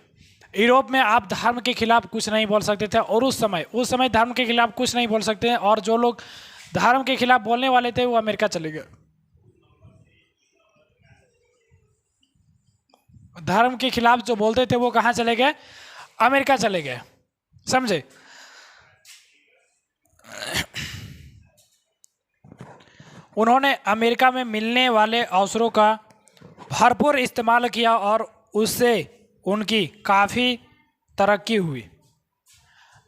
S1: यूरोप में आप धर्म के खिलाफ कुछ नहीं बोल सकते थे, और उस समय धर्म के खिलाफ कुछ नहीं बोल सकते हैं, और जो लोग धर्म के खिलाफ बोलने वाले थे वो अमेरिका चले गए। धर्म के खिलाफ जो बोलते थे वो कहाँ चले गए? अमेरिका चले गए, समझे? उन्होंने अमेरिका में मिलने वाले अवसरों का भरपूर इस्तेमाल किया और उससे उनकी काफ़ी तरक्की हुई।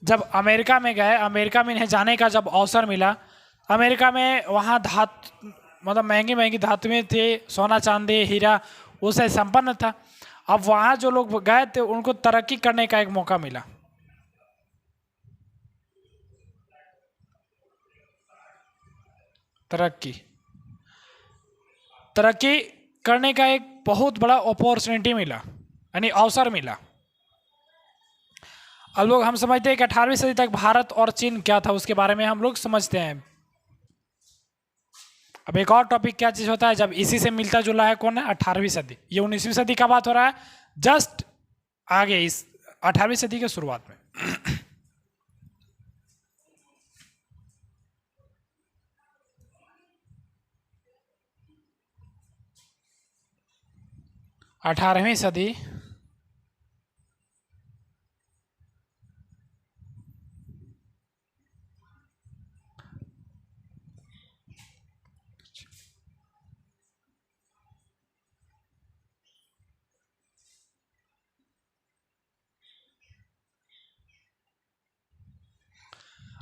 S1: जब अमेरिका में गए, अमेरिका में इन्हें जाने का जब अवसर मिला, अमेरिका में वहाँ मतलब महंगी महंगी धातुएं थे, सोना चांदी हीरा उससे संपन्न था। अब वहाँ जो लोग गए थे उनको तरक्की करने का एक मौका मिला। तरक्की करने का एक बहुत बड़ा अपॉर्चुनिटी मिला, यानी अवसर मिला। अब लोग हम समझते हैं कि 18वीं सदी तक भारत और चीन क्या था, उसके बारे में हम लोग समझते हैं। अब एक और टॉपिक क्या चीज़ होता है, जब इसी से मिलता जुला है कौन है? 18वीं सदी। ये 19वीं सदी का बात हो रहा है, जस्ट आगे इस 18वीं सदी के शुरुआत में। 18वीं सदी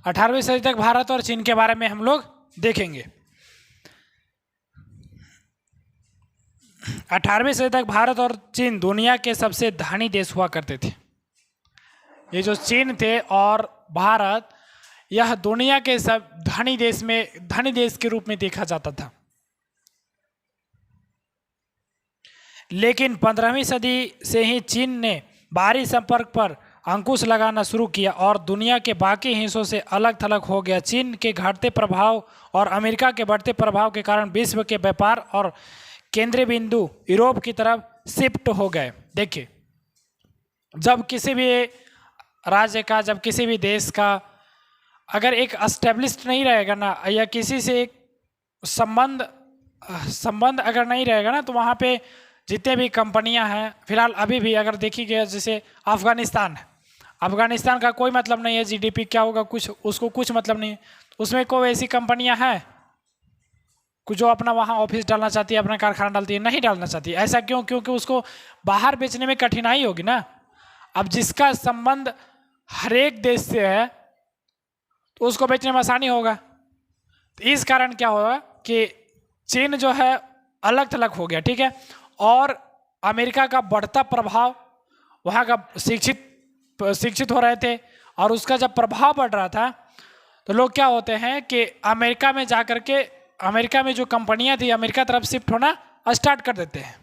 S1: अठारहवीं सदी तक भारत और चीन के बारे में हम लोग देखेंगे। 18वीं सदी तक भारत और चीन दुनिया के सबसे धनी देश हुआ करते थे। ये जो चीन थे और भारत, यह दुनिया के सब धनी देश के रूप में देखा जाता था। लेकिन 15वीं सदी से ही चीन ने बाहरी संपर्क पर अंकुश लगाना शुरू किया और दुनिया के बाकी हिस्सों से अलग थलग हो गया। चीन के घटते प्रभाव और अमेरिका के बढ़ते प्रभाव के कारण विश्व के व्यापार और केंद्रीय बिंदु यूरोप की तरफ शिफ्ट हो गए। देखिए, जब किसी भी राज्य का, जब किसी भी देश का अगर एक एस्टेब्लिश्ड नहीं रहेगा ना, या किसी से एक संबंध अगर नहीं रहेगा ना, तो वहाँ पे जितने भी कंपनियां हैं, फिलहाल अभी भी अगर देखी गया, जैसे अफगानिस्तान का कोई मतलब नहीं है, जीडीपी क्या होगा कुछ, उसको कुछ मतलब नहीं है। उसमें कोई ऐसी कंपनियां हैं कुछ जो अपना वहाँ ऑफिस डालना चाहती है, अपना कारखाना डालती है? नहीं डालना चाहती। ऐसा क्यों? क्योंकि उसको बाहर बेचने में कठिनाई होगी ना। अब जिसका संबंध हर एक देश से है तो उसको बेचने में आसानी होगा। तो इस कारण क्या होगा कि चीन जो है अलग थलग हो गया, ठीक है। और अमेरिका का बढ़ता प्रभाव, वहाँ का शिक्षित हो रहे थे, और उसका जब प्रभाव बढ़ रहा था तो लोग क्या होते हैं कि अमेरिका में जाकर के, अमेरिका में जो कंपनियां थी अमेरिका तरफ शिफ्ट होना स्टार्ट कर देते हैं।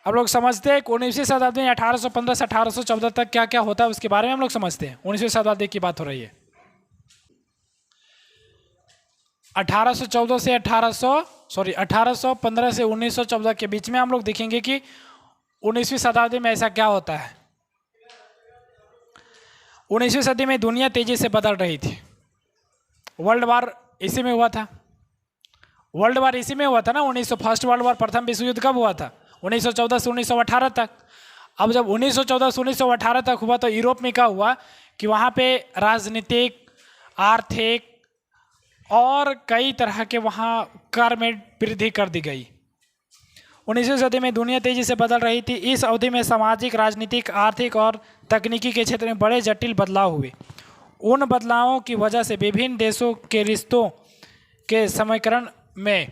S1: अब लोग समझते हैं कि 19वीं शताब्दी में 1815 से 1814 तक क्या क्या होता है उसके बारे में हम लोग समझते हैं। 19वीं शताब्दी की बात हो रही है। 1815 से 1914 के बीच में हम लोग देखेंगे कि 19वीं शताब्दी में ऐसा क्या होता है। 19वीं सदी में दुनिया तेजी से बदल रही थी। वर्ल्ड वार इसी में हुआ था। वर्ल्ड वार इसी में हुआ था ना। फर्स्ट वर्ल्ड वार, प्रथम विश्व युद्ध कब हुआ था? 1914 से 1918 तक। अब जब 1914 से 1918 तक हुआ तो यूरोप में क्या हुआ कि वहाँ पे राजनीतिक, आर्थिक और कई तरह के वहाँ कर में वृद्धि कर दी गई। 19वीं सदी में दुनिया तेजी से बदल रही थी। इस अवधि में सामाजिक, राजनीतिक, आर्थिक और तकनीकी के क्षेत्र में बड़े जटिल बदलाव हुए। उन बदलावों की वजह से विभिन्न देशों के रिश्तों के समीकरण में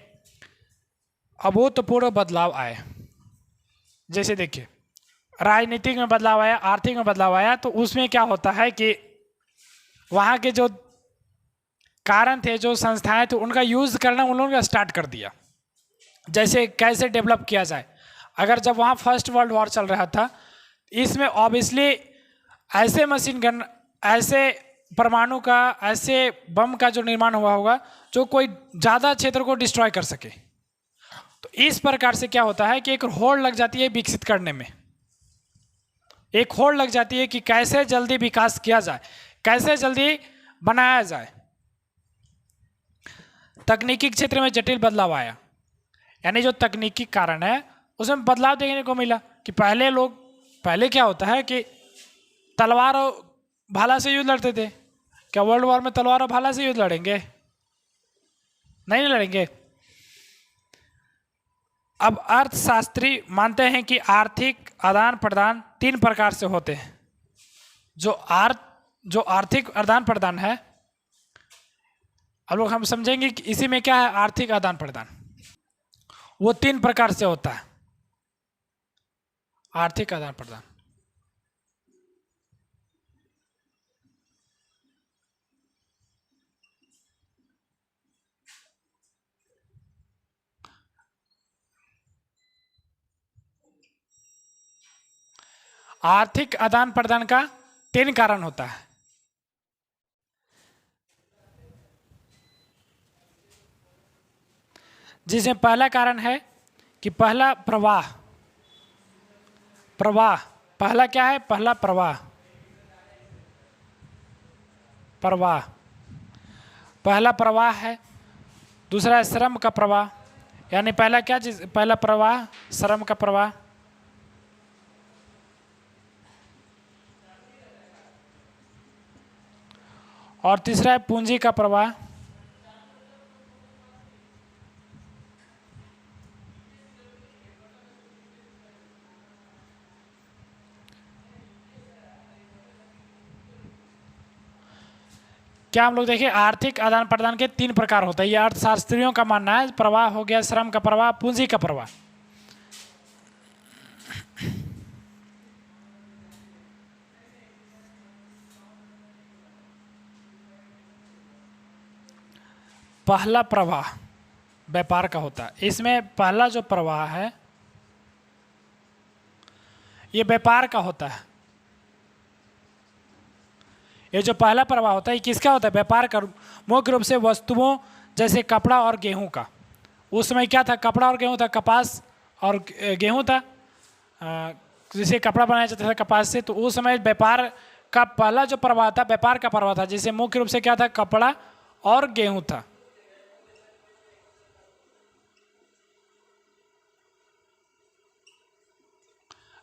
S1: अभूतपूर्व बदलाव आए। जैसे देखिए, राजनीतिक में बदलाव आया, आर्थिक में बदलाव आया, तो उसमें क्या होता है कि वहाँ के जो कारण थे, जो संस्थाएं थे, उनका यूज़ करना उन लोगों ने स्टार्ट कर दिया। जैसे कैसे डेवलप किया जाए। अगर जब वहाँ फर्स्ट वर्ल्ड वॉर चल रहा था, इसमें ऑब्वियसली ऐसे मशीन गन, ऐसे परमाणु का, ऐसे बम का जो निर्माण हुआ होगा जो कोई ज़्यादा क्षेत्र को डिस्ट्रॉय कर सके। तो इस प्रकार से क्या होता है कि एक होड़ लग जाती है विकसित करने में, एक होड़ लग जाती है कि कैसे जल्दी विकास किया जाए, कैसे जल्दी बनाया जाए। तकनीकी क्षेत्र में जटिल बदलाव आया, यानी जो तकनीकी कारण है उसमें बदलाव देखने को मिला कि पहले क्या होता है कि तलवार और भाला से युद्ध लड़ते थे। क्या वर्ल्ड वॉर में तलवार और भाला से युद्ध लड़ेंगे? नहीं लड़ेंगे। अब अर्थशास्त्री मानते हैं कि आर्थिक आदान प्रदान 3 प्रकार से होते हैं। जो आर्थिक आदान प्रदान है, अब लोग हम समझेंगे कि इसी में क्या है आर्थिक आदान प्रदान, वो 3 प्रकार से होता है आर्थिक आदान प्रदान। आर्थिक आदान प्रदान का 3 कारण होता है। जिसमें पहला कारण है कि पहला प्रवाह पहला क्या है? पहला प्रवाह पहला प्रवाह है। दूसरा है श्रम का प्रवाह, यानी पहला क्या चीज? पहला प्रवाह श्रम का प्रवाह। और तीसरा है पूंजी का प्रवाह। क्या हम लोग देखिए आर्थिक आदान प्रदान के 3 प्रकार होता है, ये अर्थशास्त्रियों का मानना है। प्रवाह हो गया, श्रम का प्रवाह, पूंजी का प्रवाह। पहला प्रवाह व्यापार का होता है। इसमें पहला जो प्रवाह है ये व्यापार का होता है। ये जो पहला प्रवाह होता है ये किसका होता है? व्यापार का। मुख्य रूप से वस्तुओं जैसे कपड़ा और गेहूं का। उस समय क्या था? कपड़ा और गेहूं था, कपास और गेहूं था। जैसे कपड़ा बनाया जाता था कपास से, तो उस समय व्यापार का पहला जो प्रवाह था व्यापार का प्रवाह था, जिसे मुख्य रूप से क्या था? कपड़ा और गेहूं था।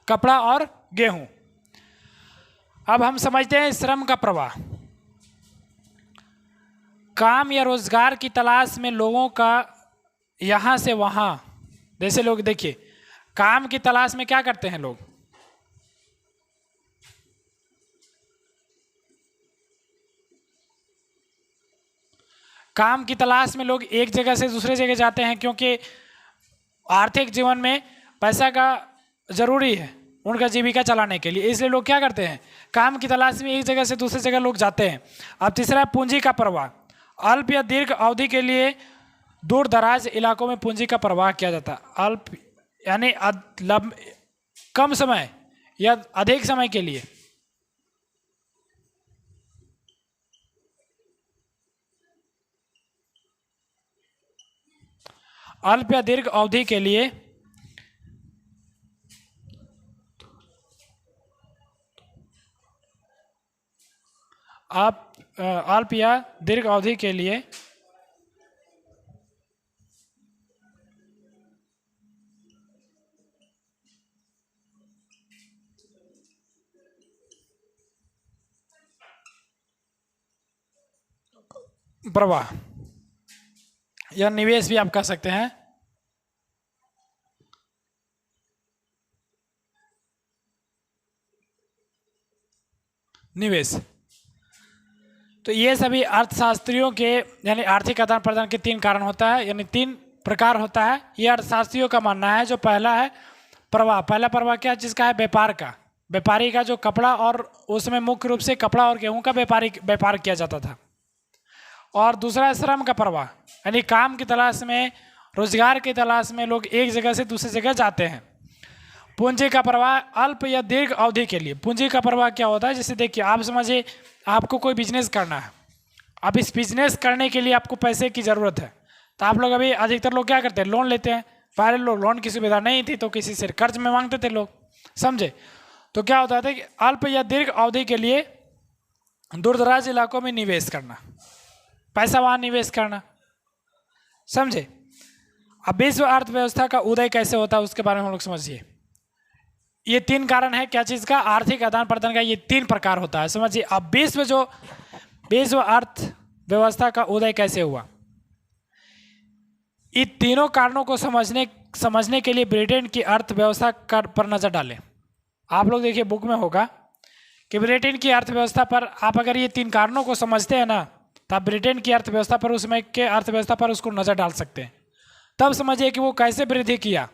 S1: कपड़ा और गेहूं। अब हम समझते हैं श्रम का प्रवाह। काम या रोजगार की तलाश में लोगों का यहां से वहां, जैसे लोग देखिए काम की तलाश में क्या करते हैं लोग? काम की तलाश में लोग एक जगह से दूसरे जगह जाते हैं, क्योंकि आर्थिक जीवन में पैसा का जरूरी है उनका जीविका चलाने के लिए। इसलिए लोग क्या करते हैं? काम की तलाश में एक जगह से दूसरी जगह लोग जाते हैं। अब तीसरा है पूंजी का प्रवाह। अल्प या दीर्घ अवधि के लिए दूर दराज इलाकों में पूंजी का प्रवाह किया जाता है। अल्प यानी कम समय या अधिक समय के लिए। अल्प या दीर्घ अवधि के लिए आप अल्प या दीर्घ अवधि के लिए प्रवाह या निवेश भी आप कह सकते हैं। निवेश। तो ये सभी अर्थशास्त्रियों के यानी आर्थिक आदान प्रदान के 3 कारण होता है, यानी 3 प्रकार होता है। ये अर्थशास्त्रियों का मानना है। जो पहला है प्रवाह, पहला प्रवाह क्या जिसका है? व्यापार का। व्यापारी का जो कपड़ा, और उसमें मुख्य रूप से कपड़ा और गेहूं का व्यापार किया जाता था। और दूसरा है श्रम का प्रवाह, यानी काम की तलाश में, रोजगार की तलाश में लोग एक जगह से दूसरी जगह जाते हैं। पूंजी का प्रवाह अल्प या दीर्घ अवधि के लिए। पूंजी का प्रवाह क्या होता है? जैसे देखिए आप समझिए आपको कोई बिजनेस करना है। अब इस बिजनेस करने के लिए आपको पैसे की ज़रूरत है, तो आप लोग अभी अधिकतर लोग क्या करते हैं? लोन लेते हैं। पहले लोग लोन की सुविधा नहीं थी तो किसी से कर्ज में मांगते थे लोग, समझे। तो क्या होता था कि अल्प या दीर्घ अवधि के लिए दूरदराज इलाकों में निवेश करना, पैसा वहाँ निवेश करना, समझे। अब विश्व अर्थव्यवस्था का उदय कैसे होता है उसके बारे में हम लोग समझिए। ये तीन कारण है, क्या चीज़ का, आर्थिक आदान प्रदान का, ये तीन प्रकार होता है, समझिए। अब विश्व अर्थव्यवस्था का उदय कैसे हुआ, इन तीनों कारणों को समझने के लिए ब्रिटेन की अर्थव्यवस्था पर नजर डालें। आप लोग देखिए बुक में होगा कि ब्रिटेन की अर्थव्यवस्था पर आप अगर ये तीन कारणों को समझते हैं ना, तो आप ब्रिटेन की अर्थव्यवस्था पर, उसमें के अर्थव्यवस्था पर उसको नजर डाल सकते हैं। तब समझिए कि वो कैसे वृद्धि किया,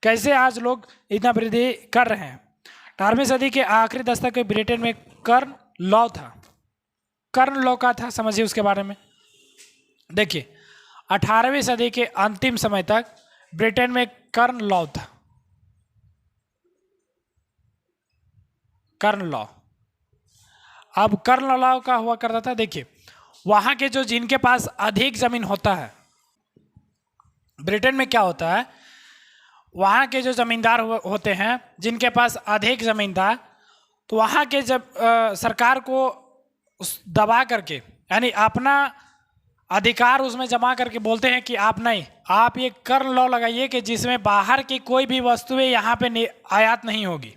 S1: कैसे आज लोग इतना वृद्धि कर रहे हैं। 18वीं सदी के आखिरी दशक में ब्रिटेन में कर्ण लॉ था, कर्ण लॉ का था, समझिए उसके बारे में। देखिए 18वीं सदी के अंतिम समय तक ब्रिटेन में कर्ण लॉ था, कर्ण लॉ। अब कर्ण लॉ का हुआ करता था, देखिए वहां के जो जिनके पास अधिक जमीन होता है, ब्रिटेन में क्या होता है, वहाँ के जो जमींदार होते हैं जिनके पास अधिक जमीन था, तो वहाँ के जब सरकार को दबा करके, यानी अपना अधिकार उसमें जमा करके बोलते हैं कि आप नहीं, आप ये कर लॉ लगाइए कि जिसमें बाहर की कोई भी वस्तुएं यहाँ पे आयात नहीं होगी।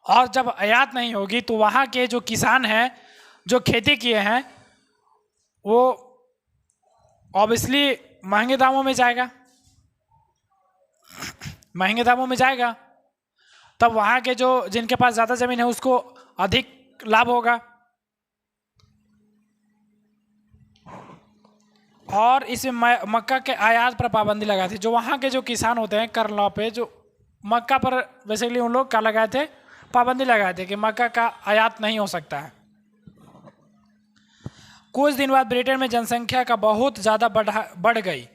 S1: और जब आयात नहीं होगी तो वहाँ के जो किसान हैं जो खेती किए हैं वो ऑब्वियसली महंगे दामों में जाएगा, महंगे दामों में जाएगा। तब वहाँ के जो जिनके पास ज़्यादा ज़मीन है उसको अधिक लाभ होगा। और इसमें मक्का के आयात पर पाबंदी लगाई थी। जो वहाँ के जो किसान होते हैं कर लॉ पे, जो मक्का पर बेसिकली उन लोग क्या लगाए थे, पाबंदी लगाए थे कि मक्का का आयात नहीं हो सकता है। कुछ दिन बाद ब्रिटेन में जनसंख्या का बहुत ज़्यादा बढ़ गई।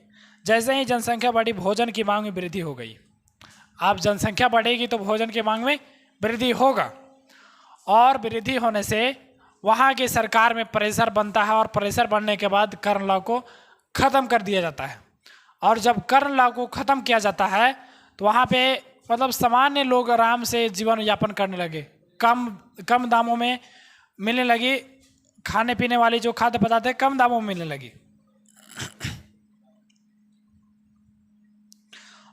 S1: जैसे ही जनसंख्या बढ़ी भोजन की मांग में वृद्धि हो गई। अब जनसंख्या बढ़ेगी तो भोजन की मांग में वृद्धि होगा, और वृद्धि होने से वहाँ की सरकार में प्रेशर बनता है, और प्रेशर बनने के बाद कर्ण लॉ को ख़त्म कर दिया जाता है। और जब कर्ण लॉ को ख़त्म किया जाता है तो वहाँ पे मतलब सामान्य लोग आराम से जीवन यापन करने लगे, कम दामों में मिलने लगी, खाने पीने वाली जो खाद्य पदार्थ है कम दामों में मिलने लगी,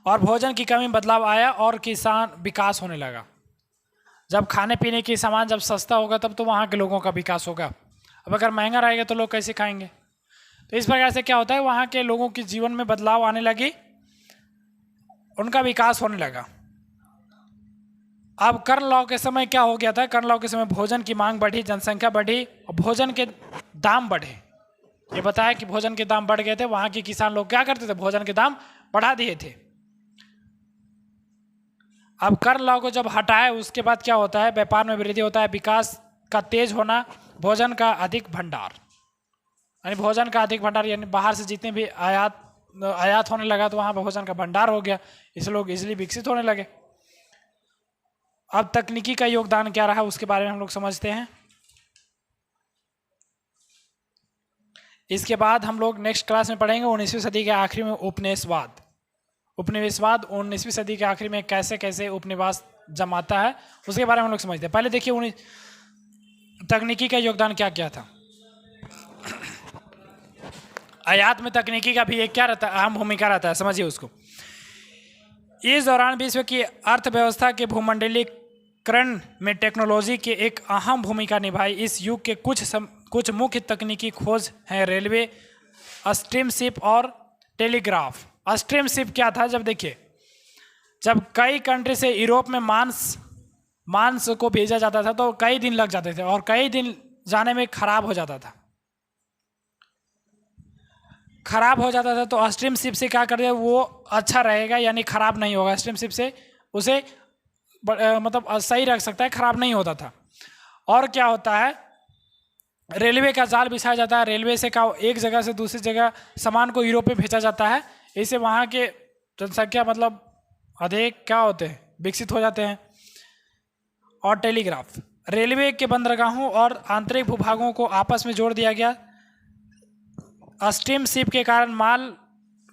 S1: और भोजन की कमी बदलाव आया और किसान विकास होने लगा। जब खाने पीने की सामान जब सस्ता होगा तब तो वहाँ के लोगों का विकास होगा। अब अगर महंगा रहेगा तो लोग कैसे खाएंगे। तो इस प्रकार से क्या होता है, वहाँ के लोगों के जीवन में बदलाव आने लगी, उनका विकास होने लगा। अब कर्ण लॉ के समय क्या हो गया था, कर्ण लॉ के समय भोजन की मांग बढ़ी, जनसंख्या बढ़ी और भोजन के दाम बढ़े। ये बताया कि भोजन के दाम बढ़ गए थे। वहाँ के किसान लोग क्या करते थे, भोजन के दाम बढ़ा दिए थे। अब कर्ण लॉ को जब हटाए उसके बाद क्या होता है, व्यापार में वृद्धि होता है, विकास का तेज होना, भोजन का अधिक भंडार, यानी भोजन का अधिक भंडार, यानी बाहर से जितने भी आयात होने लगा तो वहाँ पर भोजन का भंडार हो गया, इसलिए लोग इजिली विकसित होने लगे। अब तकनीकी का योगदान क्या रहा उसके बारे में हम लोग समझते हैं। इसके बाद हम लोग नेक्स्ट क्लास में पढ़ेंगे 19वीं सदी के आखिरी में उपनिवेशवाद। उपनिवेशवाद 19वीं सदी के आखिरी में कैसे कैसे उपनिवेश जमाता है उसके बारे में हम लोग समझते हैं। पहले देखिए तकनीकी का योगदान क्या क्या था। आयात में तकनीकी का भी एक क्या रहता है, अहम भूमिका रहता है, समझिए उसको। इस दौरान विश्व की अर्थव्यवस्था के भूमंडलीकरण में टेक्नोलॉजी की एक अहम भूमिका निभाई। इस युग के कुछ मुख्य तकनीकी खोज हैं रेलवे, स्टीमशिप और टेलीग्राफ। स्टीमशिप क्या था, जब देखिए जब कई कंट्री से यूरोप में मांस को भेजा जाता था तो कई दिन लग जाते थे, और कई दिन जाने में खराब हो जाता था। खराब हो जाता था तो स्टीमशिप से क्या करते, वो अच्छा रहेगा, यानी खराब नहीं होगा। स्टीमशिप से उसे मतलब सही रख सकता है, खराब नहीं होता था। और क्या होता है, रेलवे का जाल बिछाया जाता है, रेलवे से का एक जगह से दूसरी जगह सामान को यूरोप में भेजा जाता है। इससे वहाँ के जनसंख्या मतलब अधिक क्या होते हैं, विकसित हो जाते हैं। और टेलीग्राफ, रेलवे के बंदरगाहों और आंतरिक भूभागों को आपस में जोड़ दिया गया। स्टीमशिप के कारण माल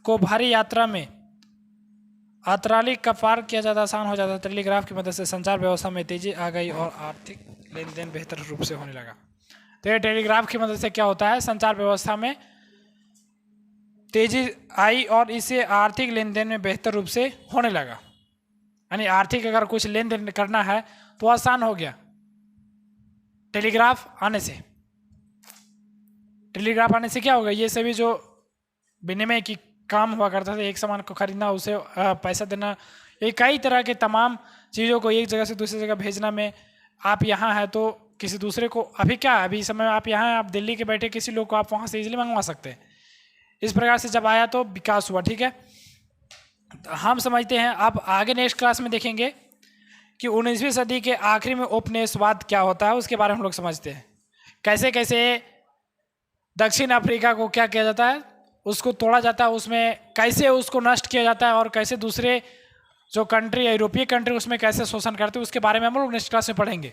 S1: को भारी यात्रा में अतराली का पार किया ज़्यादा आसान हो जाता। टेलीग्राफ की मदद से संचार व्यवस्था में तेजी आ गई और आर्थिक लेन देन बेहतर रूप से होने लगा। तो ये टेलीग्राफ की मदद से क्या होता है, संचार व्यवस्था में तेजी आई और इससे आर्थिक लेन देन में बेहतर रूप से होने लगा। यानी आर्थिक अगर कुछ लेन देन करना है तो आसान हो गया टेलीग्राफ आने से। टेलीग्राफ आने से क्या होगा, ये सभी जो विनिमय की काम हुआ करता था, एक सामान को खरीदना, उसे पैसा देना, ये कई तरह के तमाम चीज़ों को एक जगह से दूसरी जगह भेजना में, आप यहाँ हैं तो किसी दूसरे को, अभी क्या अभी इस समय आप यहाँ हैं, आप दिल्ली के बैठे किसी लोग को आप वहाँ से इजीली मंगवा सकते हैं। इस प्रकार से जब आया तो विकास हुआ। ठीक है, तो हम समझते हैं। अब आगे नेक्स्ट क्लास में देखेंगे कि 19वीं सदी के आखिरी में उपनिवेशवाद क्या होता है, उसके बारे में हम लोग समझते हैं। कैसे कैसे दक्षिण अफ्रीका को क्या किया जाता है, उसको तोड़ा जाता है, उसमें कैसे उसको नष्ट किया जाता है, और कैसे दूसरे जो कंट्री यूरोपीय कंट्री उसमें कैसे शोषण करते हैं, उसके बारे में हम लोग नेक्स्ट क्लास में पढ़ेंगे।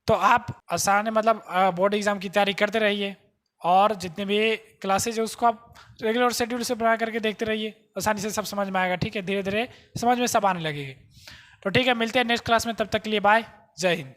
S1: तो आप आसान बोर्ड एग्जाम की तैयारी करते रहिए, और जितने भी क्लासेज है उसको आप रेगुलर शेड्यूल से बना करके देखते रहिए, आसानी से सब समझ में आएगा। ठीक है, धीरे धीरे समझ में सब आने लगेगी। तो ठीक है, मिलते हैं नेक्स्ट क्लास में, तब तक के लिए बाय, जय हिंद।